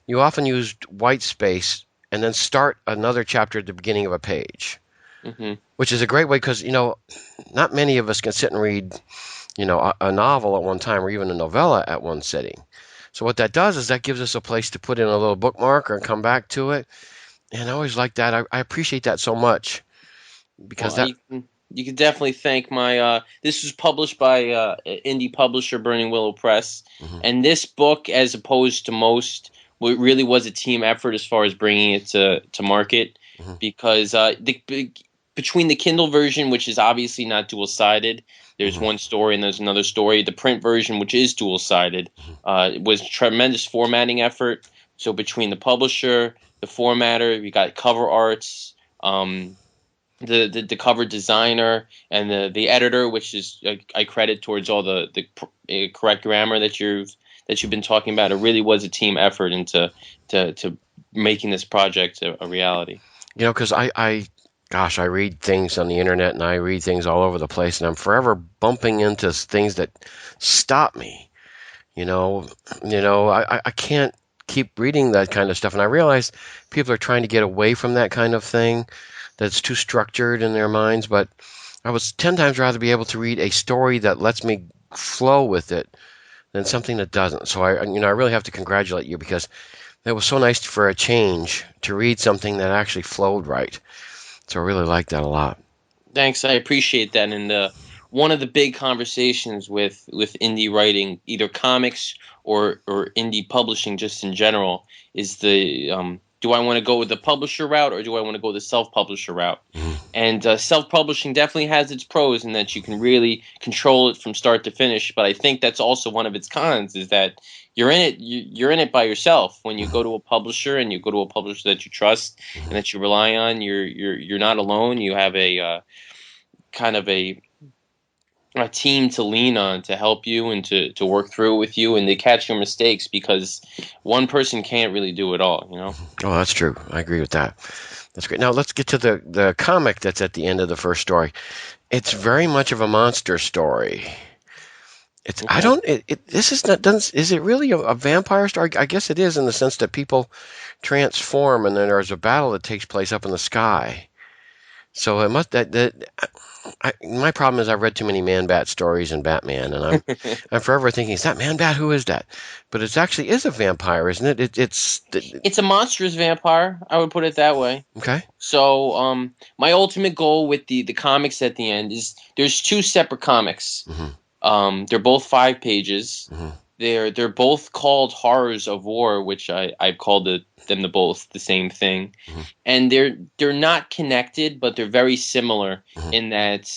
E: you often used white space and then start another chapter at the beginning of a page, which is a great way, because, not many of us can sit and read, a novel at one time, or even a novella at one sitting. So what that does is that gives us a place to put in a little bookmark or come back to it. And I always like that. I appreciate that so much, because
G: you can definitely thank my. This was published by indie publisher Burning Willow Press, and this book, as opposed to most, really was a team effort as far as bringing it to market, because the between the Kindle version, which is obviously not dual-sided, there's one story and there's another story. The print version, which is dual-sided, was tremendous formatting effort. So between the publisher, the formatter, you got cover arts, the cover designer, and the editor, which is I credit towards all the correct grammar that you've been talking about. It really was a team effort into to making this project a reality.
E: Because I read things on the internet and I read things all over the place, and I'm forever bumping into things that stop me. I can't keep reading that kind of stuff, and I realize people are trying to get away from that kind of thing, that's too structured in their minds, but I would 10 times rather be able to read a story that lets me flow with it than something that doesn't. So I really have to congratulate you, because it was so nice for a change to read something that actually flowed right. So I really like that a lot.
G: Thanks, I appreciate that. And one of the big conversations with indie writing, either comics or indie publishing just in general, is the do I want to go with the publisher route or do I want to go the self-publisher route? And self-publishing definitely has its pros in that you can really control it from start to finish. But I think that's also one of its cons, is that you're in it by yourself. When you go to a publisher and you go to a publisher that you trust and that you rely on, you're not alone. You have a kind of a team to lean on to help you and to work through it with you and to catch your mistakes, because one person can't really do it all,
E: Oh, that's true. I agree with that. That's great. Now let's get to the comic that's at the end of the first story. It's very much of a monster story. It's
G: Okay.
E: I don't. This is not. Is it really a vampire story? I guess it is, in the sense that people transform and then there's a battle that takes place up in the sky. So it must my problem is I've read too many Man-Bat stories and Batman, and I'm forever thinking, is that Man-Bat? Who is that? But it actually is a vampire, isn't it?
G: It's a monstrous vampire, I would put it that way.
E: Okay.
G: So my ultimate goal with the comics at the end is there's two separate comics. They're both 5 pages. They're both called Horrors of War, which I've called them both the same thing. And they're not connected, but they're very similar in that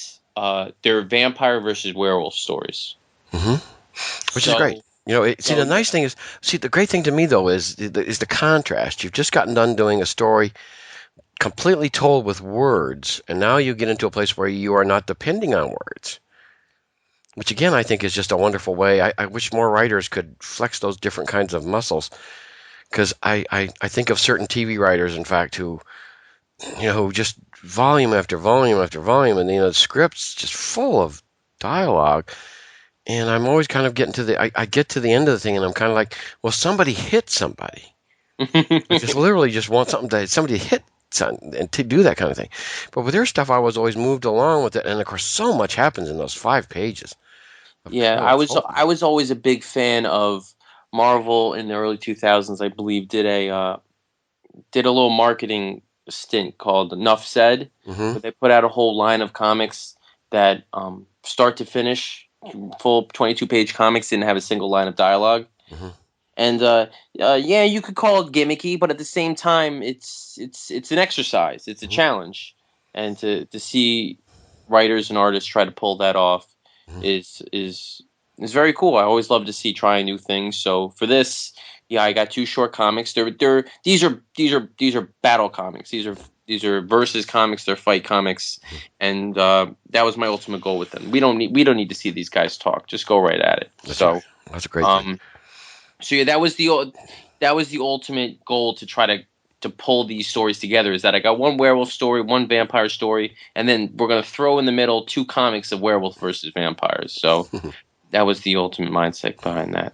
G: they're vampire versus werewolf stories.
E: Which is great. The nice thing is, the great thing to me though is the contrast. You've just gotten done doing a story completely told with words, and now you get into a place where you are not depending on words. Which again, I think is just a wonderful way. I wish more writers could flex those different kinds of muscles, because I think of certain TV writers, in fact, who just volume after volume after volume, and the script's just full of dialogue, and I'm always kind of getting to I get to the end of the thing, and I'm kind of like, well, somebody hit somebody. I just literally just want somebody to hit and to do that kind of thing. But with their stuff, I was always moved along with it, and of course, so much happens in those 5 pages.
G: Yeah, I was always a big fan of Marvel in the early 2000s. I believe did a little marketing stint called Enough Said, where they put out a whole line of comics that start to finish, full 22-page comics, didn't have a single line of dialogue. And you could call it gimmicky, but at the same time, it's an exercise. It's a challenge, and to see writers and artists try to pull that off is very cool. I always love to see trying new things. So for this, I got 2 short comics. These are battle comics. These are versus comics. They're fight comics, and that was my ultimate goal with them. We don't need to see these guys talk. Just go right at it.
E: That's a great thing.
G: So yeah, that was the ultimate goal, to try to pull these stories together, is that I got 1 werewolf story, 1 vampire story, and then we're going to throw in the middle 2 comics of werewolf versus vampires. So that was the ultimate mindset behind that.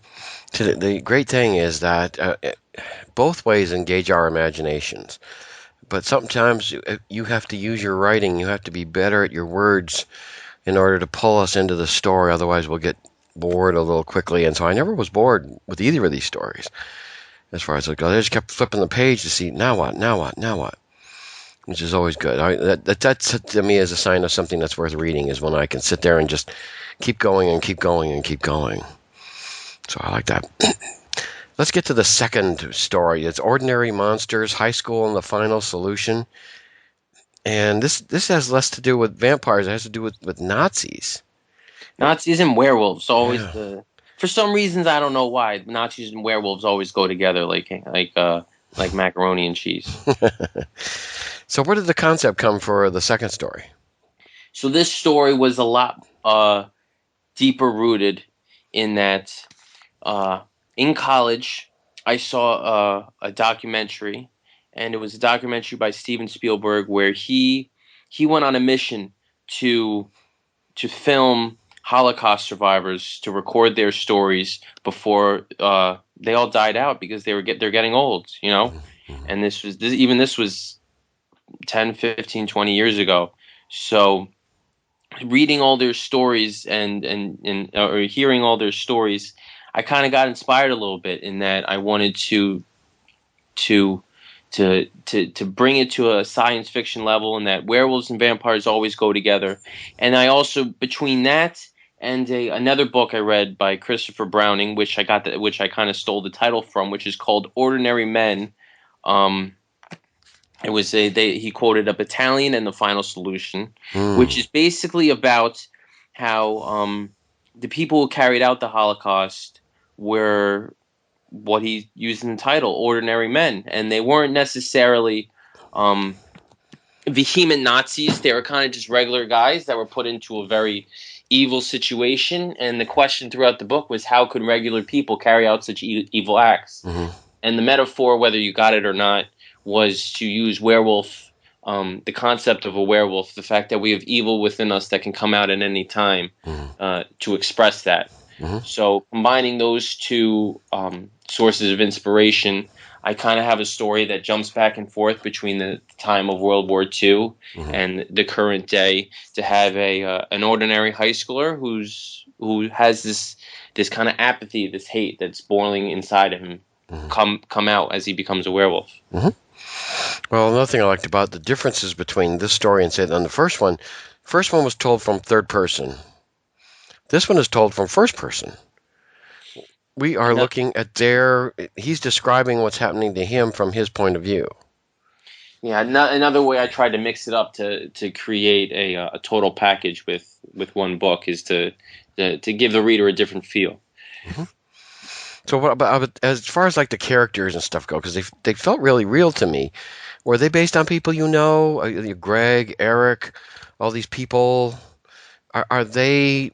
E: So the great thing is that both ways engage our imaginations. But sometimes you have to use your writing. You have to be better at your words in order to pull us into the story. Otherwise, we'll get bored a little quickly. And so I never was bored with either of these stories. As far as it goes, I just kept flipping the page to see now what, which is always good. That's to me is a sign of something that's worth reading, is when I can sit there and just keep going and keep going and keep going. So I like that. Let's get to the second story. It's Ordinary Monsters, High School and the Final Solution. And this has less to do with vampires. It has to do with Nazis.
G: Nazis and werewolves always
E: Yeah.
G: for some reasons I don't know why Nazis and werewolves always go together like macaroni and cheese.
E: So where did the concept come for the second story?
G: So this story was a lot deeper rooted in that in college I saw a documentary, and it was a documentary by Steven Spielberg where he went on a mission to film Holocaust survivors to record their stories before they all died out because they're getting old, you know. And this was 10, 15, 20 years ago. So reading all their stories and or hearing all their stories, I kind of got inspired a little bit in that I wanted to to bring it to a science fiction level, and that werewolves and vampires always go together. And I also, between that and another book I read by Christopher Browning, which I kind of stole the title from, which is called Ordinary Men. It was he quoted A Battalion and the Final Solution, which is basically about how the people who carried out the Holocaust were what he used in the title, ordinary men, and they weren't necessarily vehement Nazis. They were kind of just regular guys that were put into a very evil situation. And the question throughout the book was, how could regular people carry out such evil acts? And the metaphor, whether you got it or not, was to use werewolf, the concept of a werewolf, the fact that we have evil within us that can come out at any time, to express that. So combining those two sources of inspiration, I kind of have a story that jumps back and forth between the time of World War II and the current day, to have an ordinary high schooler who has this kind of apathy, this hate that's boiling inside of him, come out as he becomes a werewolf.
E: Well, another thing I liked about the differences between this story and, say, on the first one was told from third person. This one is told from first person. We are looking at he's describing what's happening to him from his point of view.
G: Yeah, another way I tried to mix it up to create a total package with one book is to give the reader a different feel.
E: So what about, as far as like the characters and stuff go, because they felt really real to me. Were they based on people you know? Greg, Eric, all these people? Were they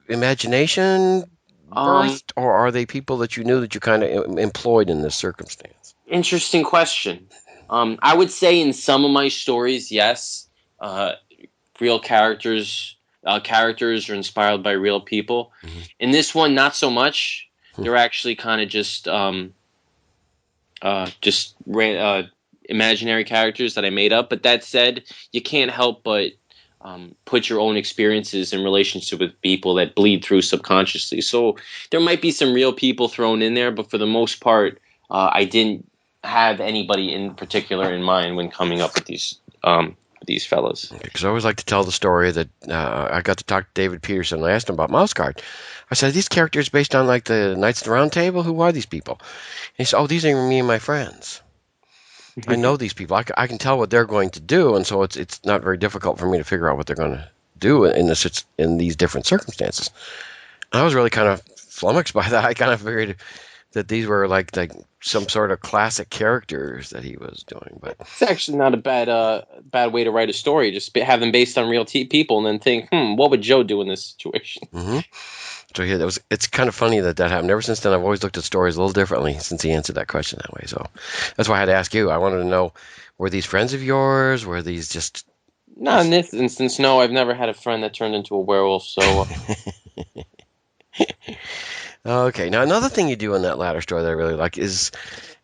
E: imagination birthed, or are they people that you knew that you kind of employed in this circumstance?
G: Interesting question. I would say in some of my stories, yes, real characters are inspired by real people. In this one, not so much. They're actually kind of just imaginary characters that I made up. But that said, you can't help but put your own experiences in relationship with people that bleed through subconsciously. So there might be some real people thrown in there, but for the most part, I didn't have anybody in particular in mind when coming up with these fellows.
E: Because I always like to tell the story that I got to talk to David Peterson, and I asked him about Mouse Guard. I said, these characters based on like the Knights of the Round Table? Who are these people? And he said, oh, these are me and my friends. I know these people. I can tell what they're going to do, and so it's not very difficult for me to figure out what they're going to do in these different circumstances. And I was really kind of flummoxed by that. I kind of figured that these were like some sort of classic characters that he was doing. But
G: it's actually not a bad way to write a story. Just have them based on real people, and then think, what would Joe do in this situation?
E: So yeah, it's kind of funny that happened. Ever since then, I've always looked at stories a little differently since he answered that question that way. So that's why I had to ask you. I wanted to know, were these friends of yours? Were these just...
G: No, in this instance, no. I've never had a friend that turned into a werewolf, so...
E: Okay, now another thing you do in that latter story that I really like is,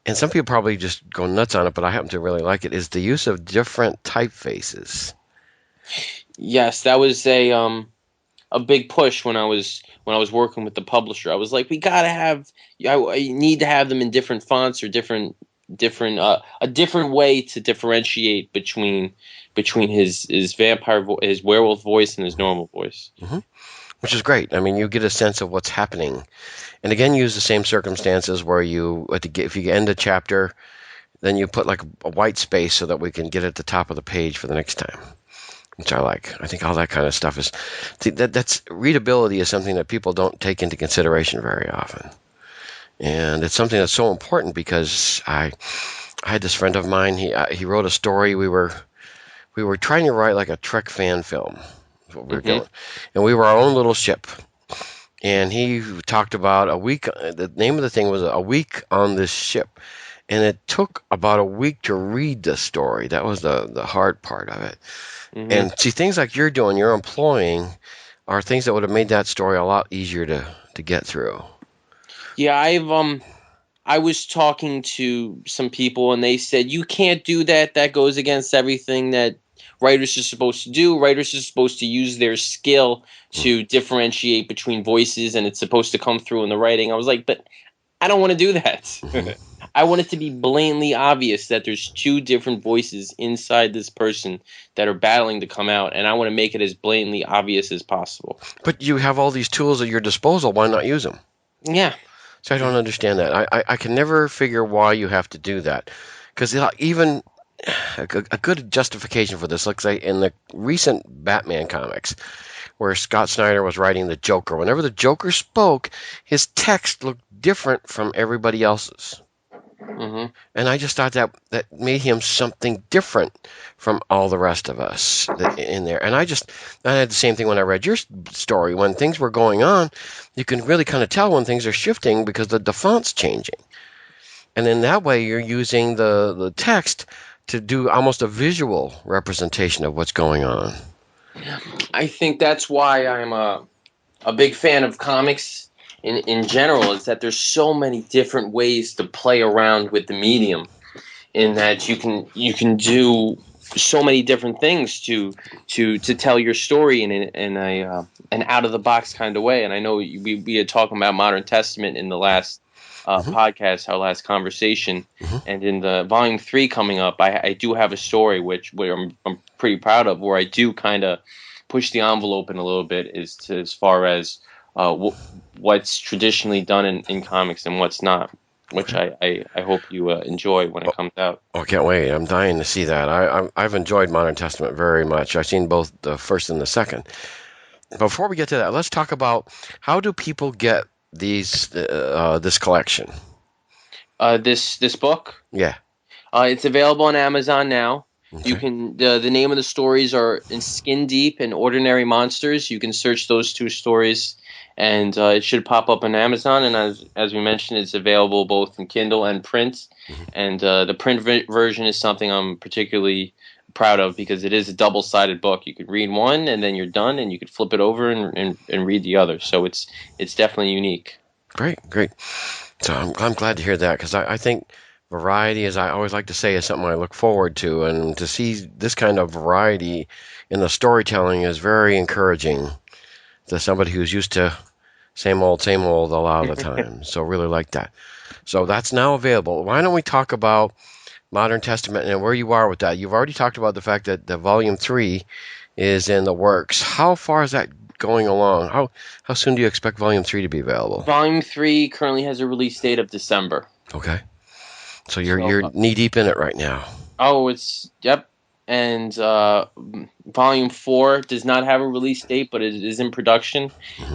E: and some people probably just go nuts on it, but I happen to really like it, is the use of different typefaces.
G: Yes, that was a big push when I was working with the publisher. I was like, I need to have them in different fonts or different a different way to differentiate between his his werewolf voice and his normal voice.
E: Which is great. I mean, you get a sense of what's happening. And again, use the same circumstances where if you end a chapter, then you put like a white space so that we can get at the top of the page for the next time, which I like. I think all that kind of stuff is that's readability is something that people don't take into consideration very often, and it's something that's so important because I had this friend of mine. He wrote a story. We were trying to write like a Trek fan film. Is what we were doing, and we were our own little ship. And he talked about a week. The name of the thing was A Week on This Ship. And it took about a week to read the story. That was the hard part of it. And see, things like you're doing, you're employing, are things that would have made that story a lot easier to get through.
G: Yeah, I was talking to some people, and they said, you can't do that. That goes against everything that writers are supposed to do. Writers are supposed to use their skill to differentiate between voices, and it's supposed to come through in the writing. I was like, but I don't want to do that. I want it to be blatantly obvious that there's two different voices inside this person that are battling to come out, and I want to make it as blatantly obvious as possible.
E: But you have all these tools at your disposal. Why not use them?
G: Yeah.
E: So I don't understand that. I can never figure why you have to do that. Because even a good justification for this looks like in the recent Batman comics, where Scott Snyder was writing the Joker. Whenever the Joker spoke, his text looked different from everybody else's. And I just thought that made him something different from all the rest of us in there. And I had the same thing when I read your story. When things were going on, you can really kind of tell when things are shifting because the font's changing. And in that way, you're using the text to do almost a visual representation of what's going on.
G: I think that's why I'm a big fan of comics in general, is that there's so many different ways to play around with the medium, in that you can do so many different things to tell your story in an out of the box kind of way. And I know we had talked about Modern Testament in the last podcast, our last conversation, and in the volume 3 coming up, I do have a story where I'm pretty proud of, where I do kind of push the envelope in a little bit as far as what's traditionally done in comics and what's not, which I hope you enjoy when it comes out.
E: Oh, I can't wait. I'm dying to see that. I've enjoyed Modern Testament very much. I've seen both the first and the second. Before we get to that, let's talk about how do people get this collection?
G: This book?
E: Yeah.
G: It's available on Amazon now.
E: Okay.
G: You can the name of the stories are in Skin Deep and Ordinary Monsters. You can search those two stories, and it should pop up on Amazon. And as we mentioned, it's available both in Kindle and print. And the print version is something I'm particularly proud of, because it is a double-sided book. You could read one and then you're done, and you could flip it over and read the other. So it's definitely unique.
E: Great. So I'm glad to hear that, because I think variety, as I always like to say, is something I look forward to, and to see this kind of variety in the storytelling is very encouraging to somebody who's used to same old a lot of the time. So really like that. So that's now available. Why don't we talk about Modern Testament and where you are with that? You've already talked about the fact that the volume 3 is in the works. How far is that going along? How soon do you expect volume 3 to be available?
G: Volume 3 currently has a release date of December.
E: Okay. So you're knee deep in it right now.
G: Oh, yep. And Volume 4 does not have a release date, but it is in production.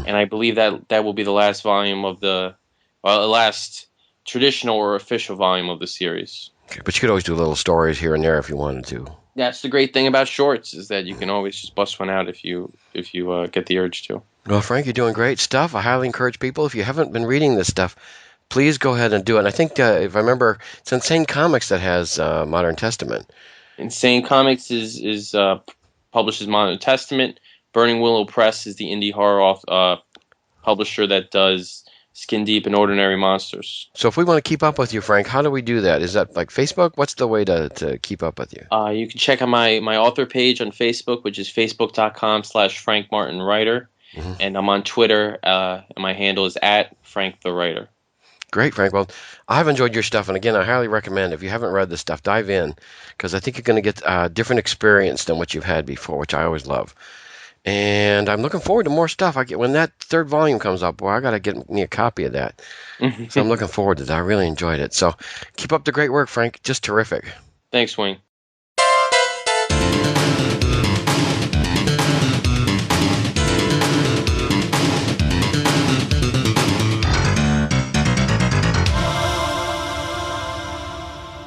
G: And I believe that will be the last volume of the last traditional or official volume of the series.
E: Okay, but you could always do little stories here and there if you wanted to.
G: That's the great thing about shorts, is that you can always just bust one out if you get the urge to.
E: Well, Frank, you're doing great stuff. I highly encourage people, if you haven't been reading this stuff, please go ahead and do it. And I think, if I remember, it's Insane Comics that has Modern Testament.
G: Insane Comics is publishes Modern Testament. Burning Willow Press is the indie horror publisher that does Skin Deep and Ordinary Monsters.
E: So if we want to keep up with you, Frank, how do we do that? Is that like Facebook? What's the way to keep up with you?
G: You can check out my author page on Facebook, which is facebook.com/FrankMartinWriter. And I'm on Twitter, and my handle is @FrankTheWriter.
E: Great, Frank. Well, I've enjoyed your stuff, and again, I highly recommend, if you haven't read this stuff, dive in, because I think you're going to get a different experience than what you've had before, which I always love. And I'm looking forward to more stuff. When that third volume comes up, boy, I got to get me a copy of that. So I'm looking forward to that. I really enjoyed it. So keep up the great work, Frank. Just terrific.
G: Thanks, Wayne.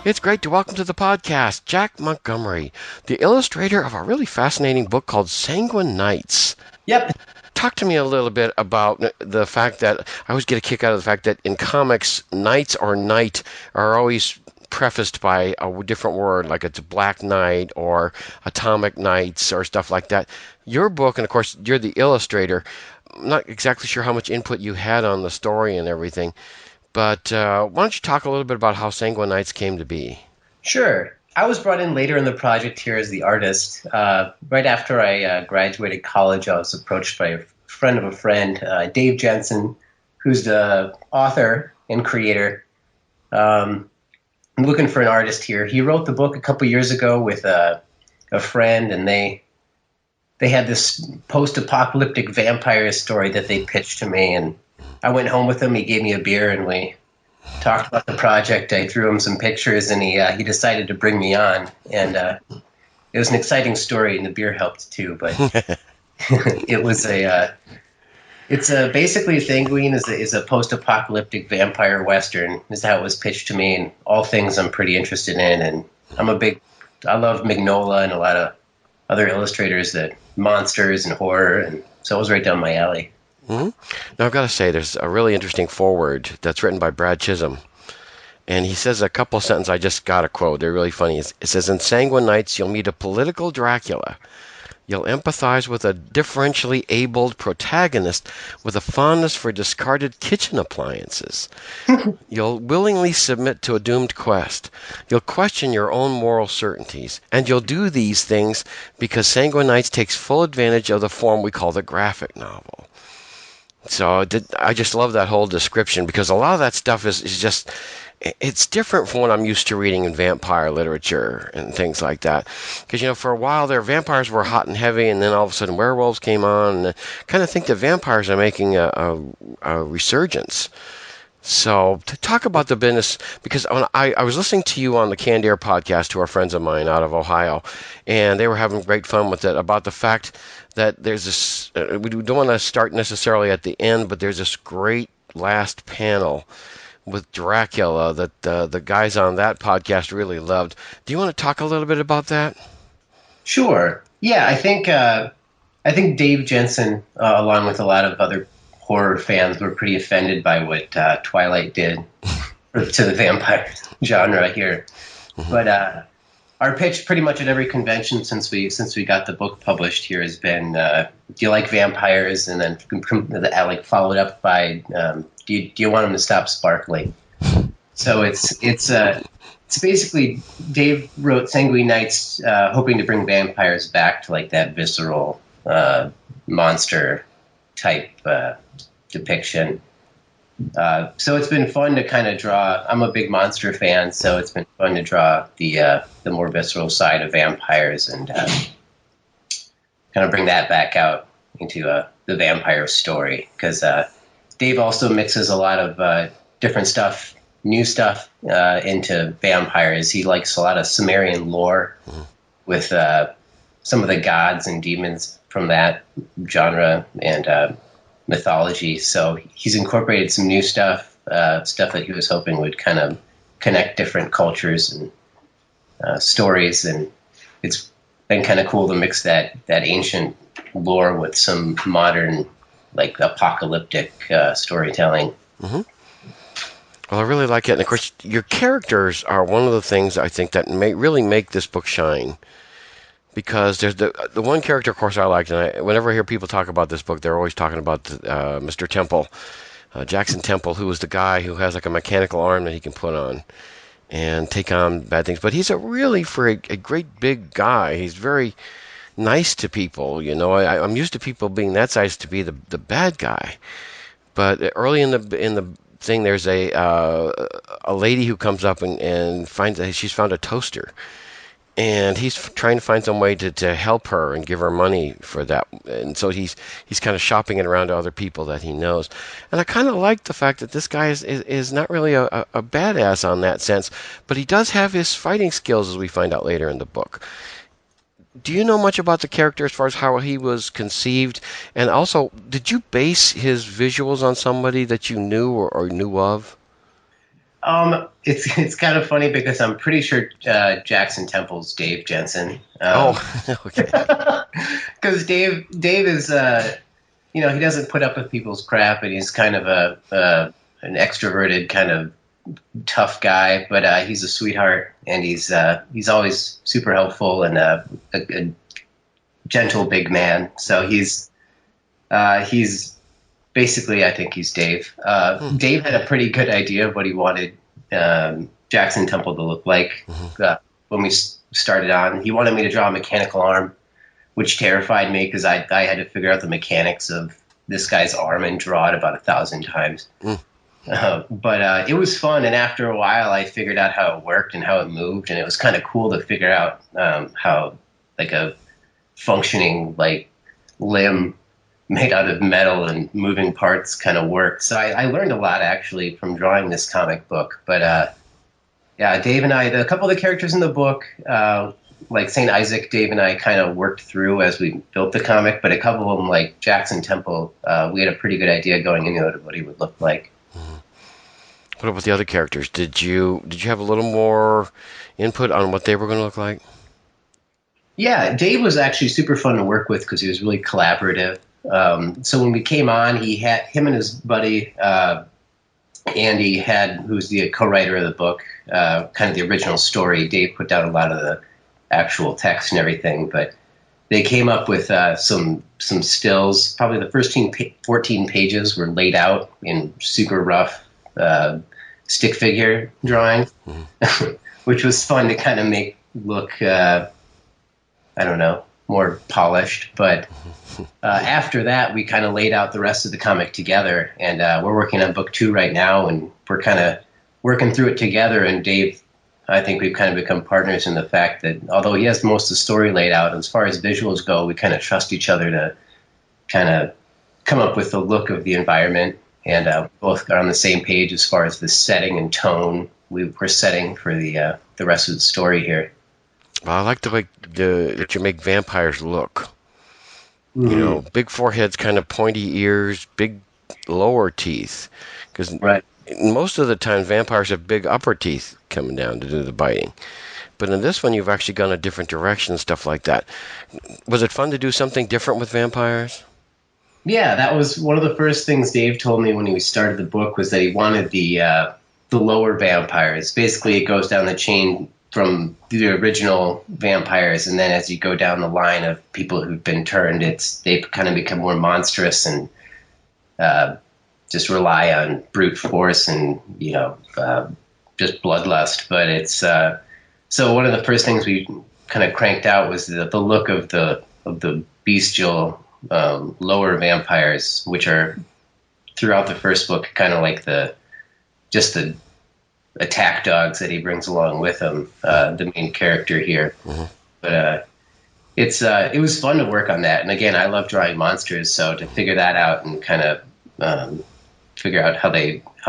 E: It's great to welcome to the podcast Jack Montgomery, the illustrator of a really fascinating book called Sanguine Nights.
H: Yep.
E: Talk to me a little bit about the fact that I always get a kick out of the fact that in comics, knights or night are always prefaced by a different word, like it's Black Knight or Atomic Knights or stuff like that. Your book, and of course, you're the illustrator. I'm not exactly sure how much input you had on the story and everything. But why don't you talk a little bit about how Sanguine Nights came to be?
H: Sure. I was brought in later in the project here as the artist. Right after I graduated college, I was approached by a friend of a friend, Dave Jensen, who's the author and creator. I'm looking for an artist here. He wrote the book a couple years ago with a friend, and they had this post-apocalyptic vampire story that they pitched to me, and I went home with him. He gave me a beer, and we talked about the project. I threw him some pictures, and he decided to bring me on. And it was an exciting story, and the beer helped too. But it was basically Sanguine is a post-apocalyptic vampire western. Is how it was pitched to me, and all things I'm pretty interested in. And I love Mignola and a lot of other illustrators that monsters and horror, and so it was right down my alley.
E: Mm-hmm. Now, I've got to say, there's a really interesting foreword that's written by Brad Chisholm. And he says a couple of sentences I just got to quote. They're really funny. It says, in Sanguine Nights, you'll meet a political Dracula. You'll empathize with a differentially abled protagonist with a fondness for discarded kitchen appliances. You'll willingly submit to a doomed quest. You'll question your own moral certainties. And you'll do these things because Sanguine Nights takes full advantage of the form we call the graphic novel. So I just love that whole description, because a lot of that stuff is just, it's different from what I'm used to reading in vampire literature and things like that. Because, for a while there, vampires were hot and heavy, and then all of a sudden werewolves came on, and I kind of think that vampires are making a resurgence. So to talk about the business, because when I was listening to you on the Canned Air podcast, who are friends of mine out of Ohio, and they were having great fun with it, about the fact that there's this, we don't want to start necessarily at the end, but there's this great last panel with Dracula that the guys on that podcast really loved. Do you want to talk a little bit about that?
H: Sure. Yeah, I think Dave Jensen, along with a lot of other horror fans, were pretty offended by what Twilight did to the vampire genre here. Mm-hmm. But our pitch pretty much at every convention since we got the book published here has been, do you like vampires? And then followed up by, do you want them to stop sparkling? So it's basically Dave wrote Sanguine Nights hoping to bring vampires back to like that visceral monster type depiction. So it's been fun to kind of draw. I'm a big monster fan, so it's been fun to draw the more visceral side of vampires and kind of bring that back out into the vampire story. Because Dave also mixes a lot of different stuff, new stuff into vampires. He likes a lot of Sumerian lore with some of the gods and demons from that genre and mythology. So he's incorporated some new stuff that he was hoping would kind of connect different cultures and stories. And it's been kind of cool to mix that ancient lore with some modern, like apocalyptic storytelling.
E: Mm-hmm. Well, I really like it. And of course, your characters are one of the things I think that really make this book shine. Because there's the one character, of course, I liked, and whenever I hear people talk about this book, they're always talking about Mr. Temple, Jackson Temple, who is the guy who has like a mechanical arm that he can put on and take on bad things. But he's for a great big guy. He's very nice to people. I'm used to people being that size to be the bad guy. But early in the thing, there's a lady who comes up and finds that she's found a toaster. and he's trying to find some way to help her and give her money for that. And so he's kind of shopping it around to other people that he knows. And I kind of like the fact that this guy is not really a badass on that sense, but he does have his fighting skills, as we find out later in the book. Do you know much about the character as far as how he was conceived? And also, did you base his visuals on somebody that you knew or knew of?
H: It's kind of funny because I'm pretty sure Jackson Temple's Dave Jensen.
E: Okay.
H: Because Dave is he doesn't put up with people's crap, and he's kind of an extroverted kind of tough guy, but he's a sweetheart, and he's always super helpful and a gentle big man. So he's basically, I think he's Dave. Dave had a pretty good idea of what he wanted Jackson Temple to look like when we started on. He wanted me to draw a mechanical arm, which terrified me because I had to figure out the mechanics of this guy's arm and draw it about 1,000 times. But it was fun, and after a while I figured out how it worked and how it moved, and it was kind of cool to figure out how like a functioning like limb made out of metal and moving parts kind of worked. So I learned a lot actually from drawing this comic book. But yeah, Dave and I, a couple of the characters in the book, like St. Isaac, Dave and I kind of worked through as we built the comic, but a couple of them, like Jackson Temple, we had a pretty good idea going into it of what he would look like.
E: What about the other characters? Did you have a little more input on what they were going to look like?
H: Yeah, Dave was actually super fun to work with because he was really collaborative. So when we came on, him and his buddy Andy who's the co-writer of the book, kind of the original story. Dave put down a lot of the actual text and everything, but they came up with some stills. Probably the first 14 pages were laid out in super rough stick figure drawing, which was fun to kind of make look, I don't know, more polished. But after that, we kind of laid out the rest of the comic together, and we're working on book 2 right now, and we're kind of working through it together. And Dave, I think we've kind of become partners in the fact that although he has most of the story laid out, as far as visuals go, we kind of trust each other to kind of come up with the look of the environment, and both are on the same page as far as the setting and tone we're setting for the rest of the story here.
E: Well, I like the way that you make vampires look. Mm-hmm. You know, big foreheads, kind of pointy ears, big lower teeth. Because most of the time, vampires have big upper teeth coming down to do the biting. But in this one, you've actually gone a different direction and stuff like that. Was it fun to do something different with vampires?
H: Yeah, that was one of the first things Dave told me when he started the book, was that he wanted the lower vampires. Basically, it goes down the chain from the original vampires, and then as you go down the line of people who've been turned, they kind of become more monstrous and just rely on brute force and just bloodlust. But it's so one of the first things we kind of cranked out was the look of the bestial lower vampires, which are throughout the first book kind of like the attack dogs that he brings along with him, the main character here. Mm-hmm. But it was fun to work on that. And again, I love drawing monsters, so to figure that out and kind of figure out how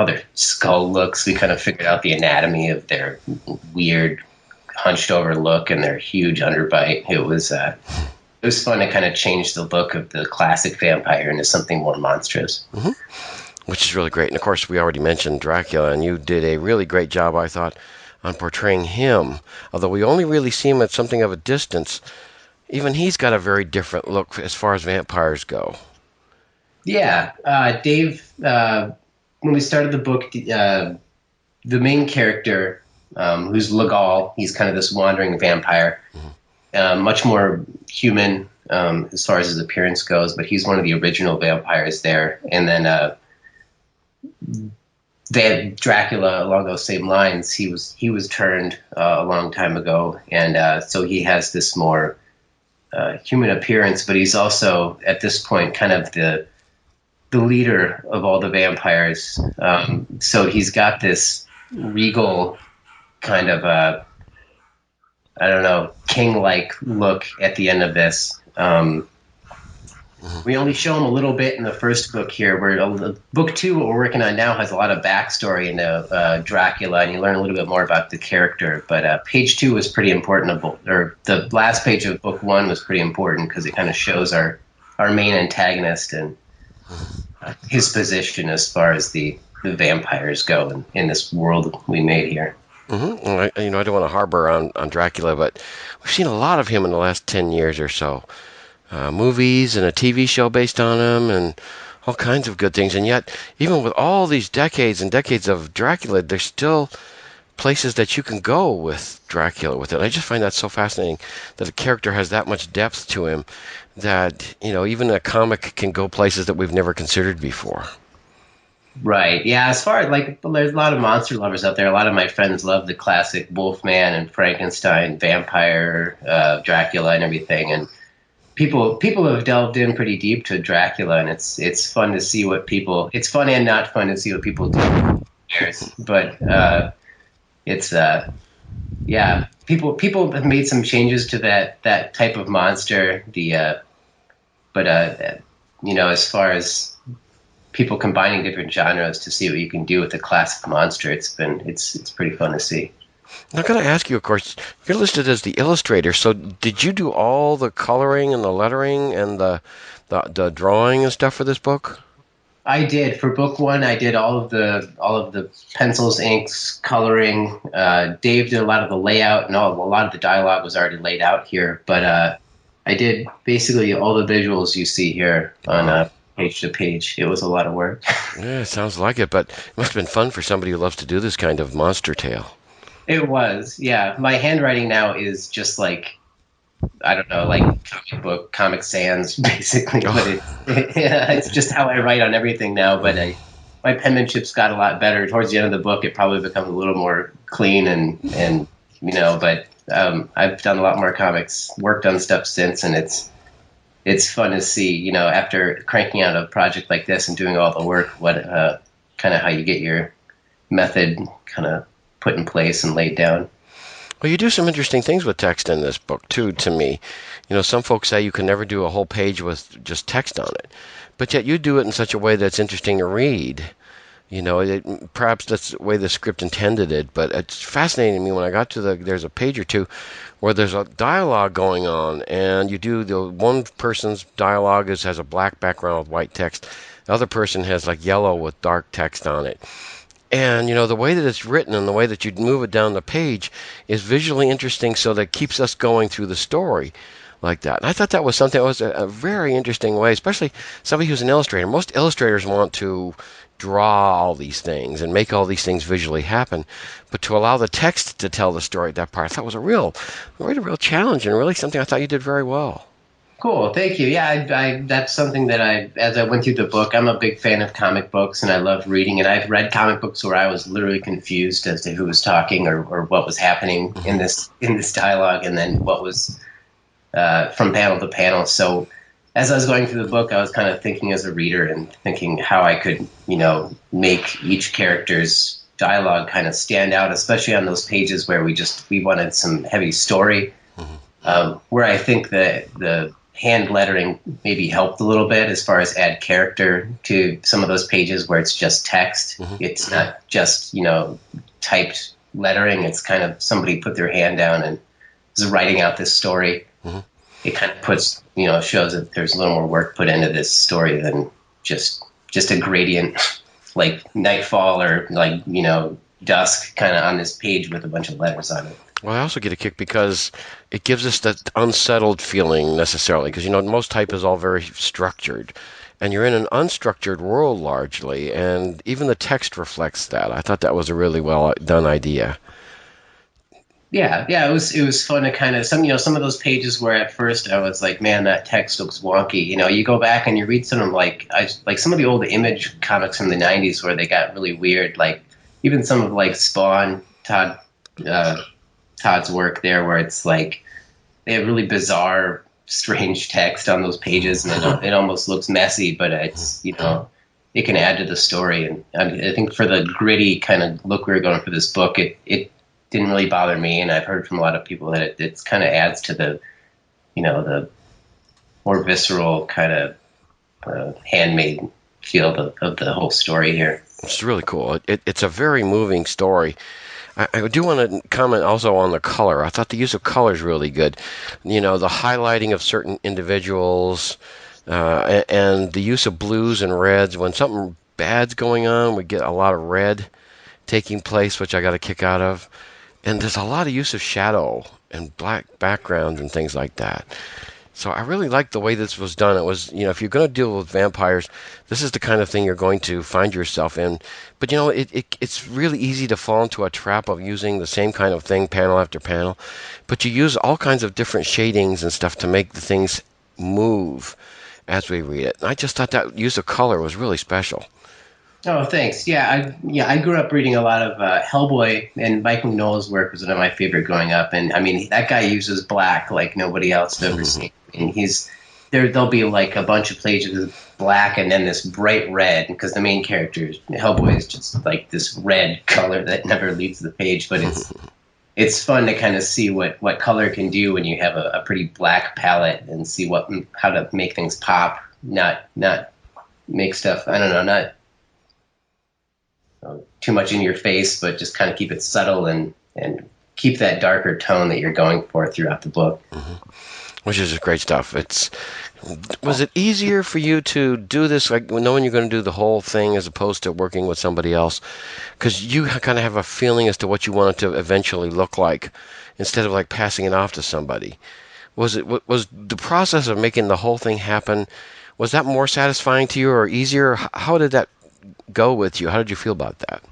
H: their skull looks, we kind of figured out the anatomy of their weird hunched over look and their huge underbite. It was fun to kind of change the look of the classic vampire into something more monstrous.
E: Mm-hmm. Which is really great. And of course, we already mentioned Dracula, and you did a really great job, I thought, on portraying him. Although we only really see him at something of a distance, even he's got a very different look as far as vampires go. Yeah.
H: Dave, when we started the book, the main character, who's Legal, he's kind of this wandering vampire, much more human as far as his appearance goes, but he's one of the original vampires there. And then they had Dracula along those same lines. He was turned a long time ago, and so he has this more human appearance, but he's also at this point kind of the leader of all the vampires. So he's got this regal kind of I don't know, king-like look at the end of this. We only show him a little bit in the first book here. Book 2, what we're working on now, has a lot of backstory into Dracula, and you learn a little bit more about the character. But page 2 was pretty important, or the last page of book 1 was pretty important because it kind of shows our main antagonist and his position as far as the vampires go in this world we made here.
E: Mm-hmm. I don't want to harbor on Dracula, but we've seen a lot of him in the last 10 years or so. Movies and a TV show based on him and all kinds of good things. And yet, even with all these decades and decades of Dracula, there's still places that you can go with Dracula with it. I just find that so fascinating that a character has that much depth to him that, even a comic can go places that we've never considered before.
H: Right. Yeah. As far as there's a lot of monster lovers out there. A lot of my friends love the classic Wolfman and Frankenstein, vampire, Dracula, and everything. And people have delved in pretty deep to Dracula, and it's fun to see what people. It's fun and not fun to see what people do. But it's yeah. People have made some changes to that type of monster. As far as people combining different genres to see what you can do with a classic monster, it's pretty fun to see.
E: Now, I'm going to ask you, of course, you're listed as the illustrator, so did you do all the coloring and the lettering and the drawing and stuff for this book?
H: I did. For book 1, I did all of the pencils, inks, coloring. Dave did a lot of the layout, and a lot of the dialogue was already laid out here. But I did basically all the visuals you see here on page to page. It was a lot of work.
E: Yeah, it sounds like it, but it must have been fun for somebody who loves to do this kind of monster tale.
H: It was, yeah. My handwriting now is just like, I don't know, like Comic Sans, basically. But it's just how I write on everything now. But my penmanship's got a lot better. Towards the end of the book, it probably becomes a little more clean and But I've done a lot more comics, worked on stuff since, and it's fun to see. After cranking out a project like this and doing all the work, what kind of how you get your method kind of put in place and laid down.
E: Well, you do some interesting things with text in this book, too, to me. Some folks say you can never do a whole page with just text on it, but yet you do it in such a way that's interesting to read. Perhaps that's the way the script intended it, but it's fascinating to me when I got to there's a page or two where there's a dialogue going on, and you do the one person's dialogue has a black background with white text. The other person has yellow with dark text on it. And, the way that it's written and the way that you move it down the page is visually interesting, so that it keeps us going through the story like that. And I thought that was something that was a very interesting way, especially somebody who's an illustrator. Most illustrators want to draw all these things and make all these things visually happen. But to allow the text to tell the story, that part, I thought was a real challenge, and really something I thought you did very well.
H: Cool, thank you. Yeah, I that's something that as I went through the book, I'm a big fan of comic books, and I love reading. And I've read comic books where I was literally confused as to who was talking or what was happening in this dialogue, and then what was from panel to panel. So as I was going through the book, I was kind of thinking as a reader and thinking how I could, make each character's dialogue kind of stand out, especially on those pages where we wanted some heavy story. Where I think that the hand lettering maybe helped a little bit as far as add character to some of those pages where it's just text. It's not just, typed lettering. It's kind of somebody put their hand down and is writing out this story. It kind of puts, shows that there's a little more work put into this story than just a gradient like nightfall or dusk kind of on this page with a bunch of letters on it.
E: Well, I also get a kick because it gives us that unsettled feeling necessarily, because most type is all very structured, and you're in an unstructured world largely, and even the text reflects that. I thought that was a really well done idea.
H: Yeah, it was fun to kind of some of those pages where at first I was like, man, that text looks wonky. You go back and you read some of them, like some of the old Image comics from the '90s where they got really weird, like even some of Spawn, Todd's work there, where it's like they have really bizarre, strange text on those pages, and it almost looks messy, but it's it can add to the story. And I think for the gritty kind of look we were going for this book, it didn't really bother me, and I've heard from a lot of people that it kind of adds to the, the more visceral kind of handmade feel of the whole story here.
E: It's really cool. It's a very moving story. I do want to comment also on the color. I thought the use of color is really good. The highlighting of certain individuals, and the use of blues and reds. When something bad's going on, we get a lot of red taking place, which I got a kick out of. And there's a lot of use of shadow and black backgrounds and things like that. So I really liked the way this was done. It was, if you're going to deal with vampires, this is the kind of thing you're going to find yourself in. But, it's really easy to fall into a trap of using the same kind of thing panel after panel. But you use all kinds of different shadings and stuff to make the things move as we read it. And I just thought that use of color was really special.
H: Oh, thanks. Yeah, I grew up reading a lot of Hellboy, and Mike Mignola's work was one of my favorite growing up. And I mean, that guy uses black like nobody else has ever seen. And there'll be like a bunch of pages of black and then this bright red, because the main character, Hellboy, is just like this red color that never leaves the page. But it's fun to kind of see what color can do when you have a pretty black palette, and see how to make things pop, not make stuff, I don't know, not too much in your face, but just kind of keep it subtle and keep that darker tone that you're going for throughout the book.
E: Which is great stuff. Was it easier for you to do this, like knowing you're going to do the whole thing as opposed to working with somebody else? Because you kind of have a feeling as to what you want it to eventually look like, instead of like passing it off to somebody. Was the process of making the whole thing happen, was that more satisfying to you or easier? How did that go with you? How did you feel about that?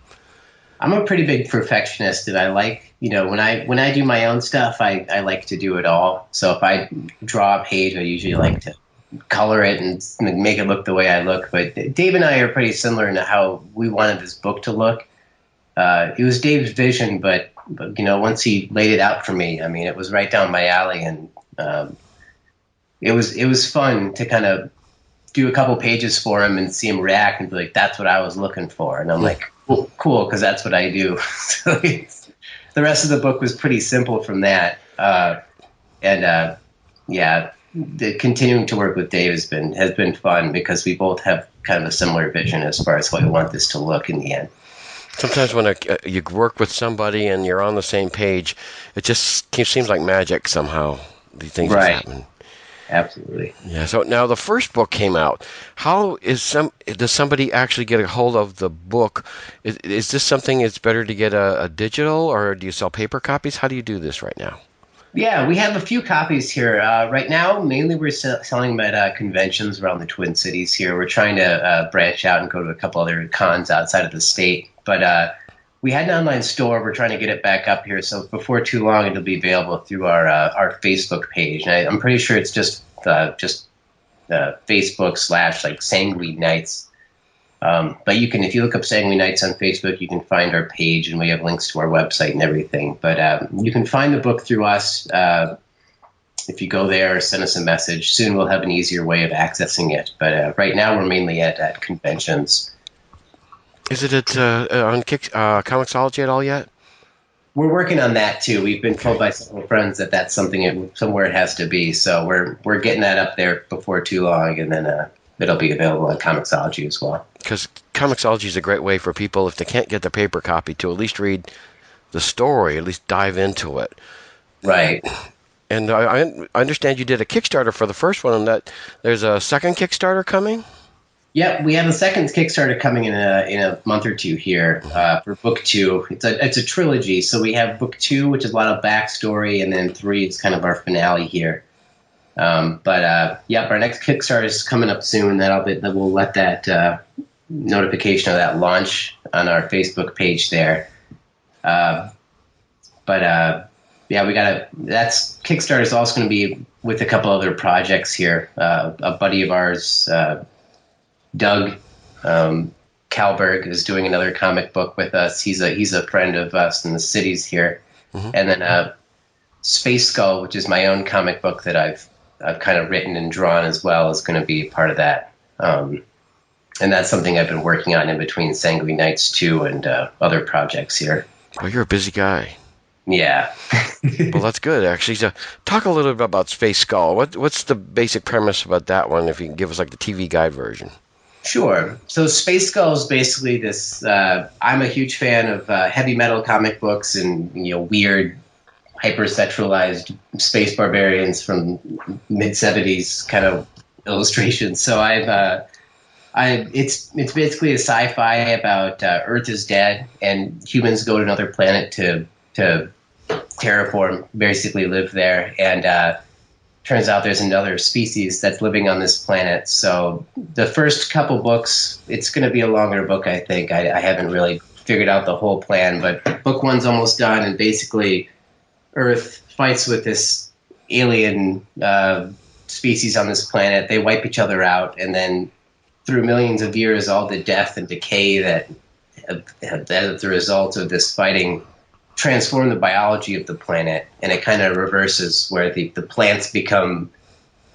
H: I'm a pretty big perfectionist, and I like, when I do my own stuff, I like to do it all. So if I draw a page, I usually like to color it and make it look the way I look. But Dave and I are pretty similar in how we wanted this book to look. It was Dave's vision, but once he laid it out for me, I mean, it was right down my alley, and it was fun to kind of do a couple pages for him and see him react and be like, that's what I was looking for. And I'm like, cool, because that's what I do. So the rest of the book was pretty simple from that. Continuing to work with Dave has been fun, because we both have kind of a similar vision as far as what we want this to look in the end.
E: Sometimes when you work with somebody and you're on the same page, it just seems like magic somehow. These things just happen.
H: Absolutely.
E: Yeah. So now the first book came out. How does somebody actually get a hold of the book? Is this something it's better to get a digital, or do you sell paper copies? How do you do this right now?
H: Yeah, we have a few copies here. Right now, mainly we're selling them at conventions around the Twin Cities here. We're trying to branch out and go to a couple other cons outside of the state. But we had an online store. We're trying to get it back up here. So before too long, it'll be available through our Facebook page. And I'm pretty sure it's just Facebook / like Sanguine Nights. But you can, if you look up Sanguine Nights on Facebook, you can find our page, and we have links to our website and everything. But you can find the book through us. If you go there, send us a message. Soon we'll have an easier way of accessing it. But right now we're mainly at conventions.
E: Is it on Comixology at all yet?
H: We're working on that too. We've been told by several friends that that's something somewhere it has to be. So we're getting that up there before too long, and then it'll be available on Comixology as well. Because
E: Comixology is a great way for people, if they can't get the paper copy, to at least read the story, at least dive into it.
H: Right.
E: And I understand you did a Kickstarter for the first one, and that there's a second Kickstarter coming?
H: Yep, we have a second Kickstarter coming in a month or two here for book 2. It's a trilogy, so we have book 2, which is a lot of backstory, and then 3 is kind of our finale here. But our next Kickstarter is coming up soon. We'll let that notification of that launch on our Facebook page there. That's Kickstarter is also going to be with a couple other projects here. A buddy of ours, Doug Kalberg, is doing another comic book with us. He's a friend of us in the cities here. Mm-hmm. And then Space Skull, which is my own comic book that I've kind of written and drawn as well, is going to be part of that. And that's something I've been working on in between Sanguine Nights 2 and other projects here.
E: Well, you're a busy guy.
H: Yeah.
E: Well, that's good, actually. So, talk a little bit about Space Skull. What's the basic premise about that one, if you can give us like the TV guide version?
H: Sure. So Space Skull is basically this. I'm a huge fan of heavy metal comic books and weird, hypersexualized space barbarians from mid '70s kind of illustrations. So it's basically a sci-fi about Earth is dead and humans go to another planet to terraform, basically live there, and turns out there's another species that's living on this planet. So the first couple books, it's going to be a longer book, I think. I haven't really figured out the whole plan, but book one's almost done, and basically Earth fights with this alien species on this planet. They wipe each other out, and then through millions of years, all the death and decay that the result of this fighting transform the biology of the planet, and it kind of reverses where the plants become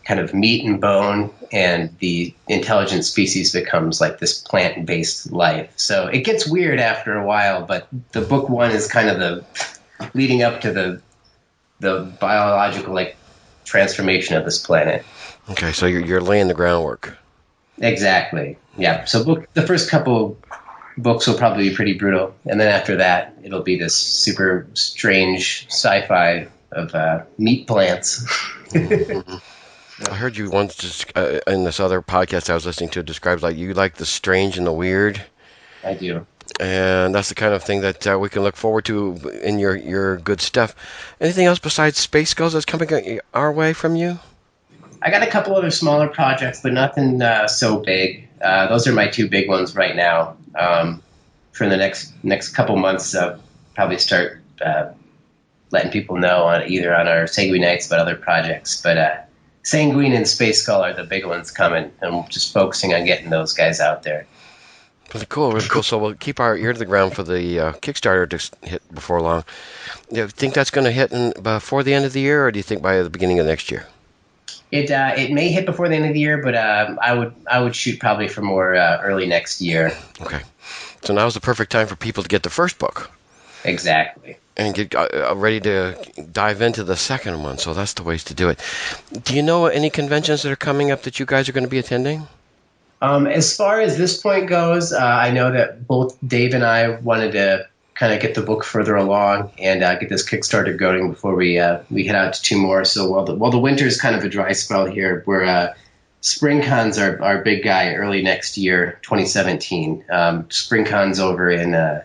H: kind of meat and bone, and the intelligent species becomes like this plant-based life. So it gets weird after a while, but the book one is kind of the leading up to the biological transformation of this planet.
E: Okay, so you're laying the groundwork.
H: Exactly. Yeah. So the first couple books will probably be pretty brutal, and then after that, it'll be this super strange sci-fi of meat plants.
E: I heard you once in this other podcast I was listening to, it describes like you like the strange and the weird.
H: I do.
E: And that's the kind of thing that we can look forward to in your good stuff. Anything else besides Space Skulls that's coming our way from you?
H: I got a couple other smaller projects, but nothing so big. Those are my two big ones right now. For the next couple months, probably start letting people know either on our Sanguine Nights about other projects. But Sanguine and Space Skull are the big ones coming, and we're just focusing on getting those guys out there.
E: Really cool, really cool. So we'll keep our ear to the ground for the Kickstarter to hit before long. Do you think that's going to hit before the end of the year, or do you think by the beginning of next year?
H: It may hit before the end of the year, but I would shoot probably for more early next year.
E: Okay, so now's the perfect time for people to get the first book.
H: Exactly.
E: And get ready to dive into the second one. So that's the ways to do it. Do you know any conventions that are coming up that you guys are going to be attending?
H: As far as this point goes, I know that both Dave and I wanted to kind of get the book further along and get this Kickstarter going before we head out to two more. So while the winter is kind of a dry spell here, we're SpringCon's our big guy early next year, 2017. SpringCon's over in the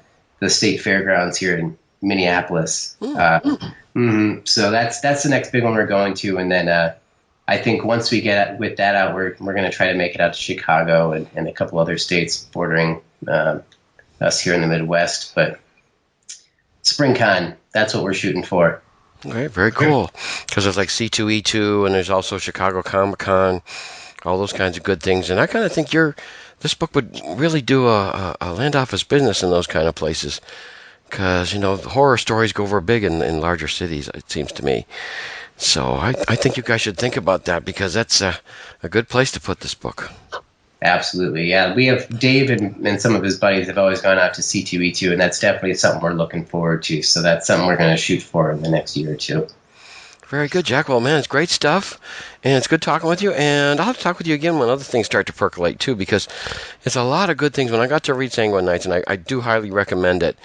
H: state fairgrounds here in Minneapolis. So that's the next big one we're going to, and then I think once we get with that out, we're going to try to make it out to Chicago and a couple other states bordering us here in the Midwest. But SpringCon, that's what we're shooting for.
E: Okay, very cool. Because there's like C2E2, and there's also Chicago Comic-Con, all those kinds of good things. And I kind of think this book would really do a land office business in those kind of places. Because, horror stories go over big in larger cities, it seems to me. So I think you guys should think about that, because that's a good place to put this book.
H: Absolutely, yeah. We have Dave and some of his buddies have always gone out to C2E2, and that's definitely something we're looking forward to. So that's something we're going to shoot for in the next year or two.
E: Very good, Jack. Well, man, it's great stuff, and it's good talking with you. And I'll have to talk with you again when other things start to percolate, too, because it's a lot of good things. When I got to read Sanguine Nights, and I do highly recommend it,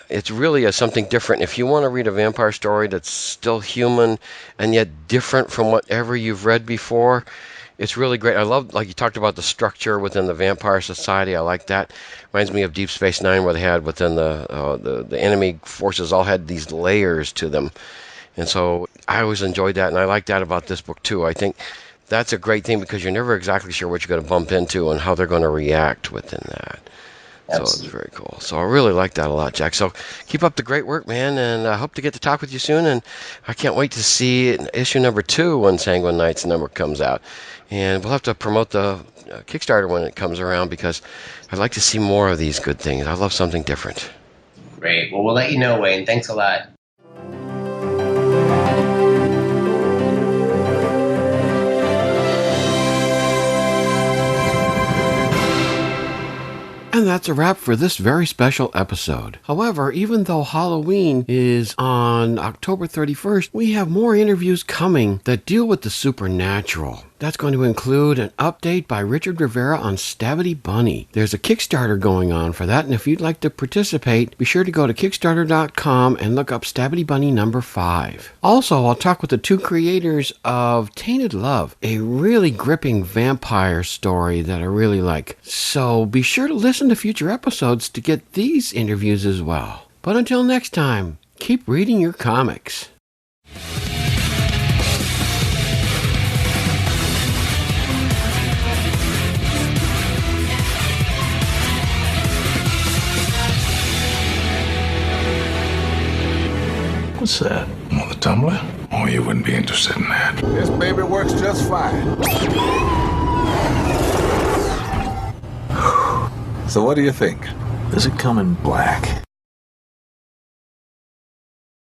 E: it's really something different. If you want to read a vampire story that's still human and yet different from whatever you've read before, it's really great. I love, like you talked about, the structure within the vampire society. I like that. Reminds me of Deep Space Nine, where they had within the enemy forces all had these layers to them. And so I always enjoyed that, and I like that about this book too. I think that's a great thing, because you're never exactly sure what you're going to bump into and how they're going to react within that. Absolutely. So it's very cool. So I really like that a lot, Jack. So keep up the great work, man, and I hope to get to talk with you soon. And I can't wait to see issue number 2 when Sanguine Nights number comes out. And we'll have to promote the Kickstarter when it comes around, because I'd like to see more of these good things. I love something different.
H: Great. Well, we'll let you know, Wayne. Thanks a lot.
B: And that's a wrap for this very special episode. However, even though Halloween is on October 31st, we have more interviews coming that deal with the supernatural. That's going to include an update by Richard Rivera on Stabity Bunny. There's a Kickstarter going on for that, and if you'd like to participate, be sure to go to Kickstarter.com and look up Stabity Bunny number 5. Also, I'll talk with the 2 creators of Tainted Love, a really gripping vampire story that I really like. So be sure to listen to future episodes to get these interviews as well. But until next time, keep reading your comics.
I: What's that? Oh, the tumbler? Oh, you wouldn't be interested in that.
J: This baby works just fine. So what do you think?
I: Does it come in black?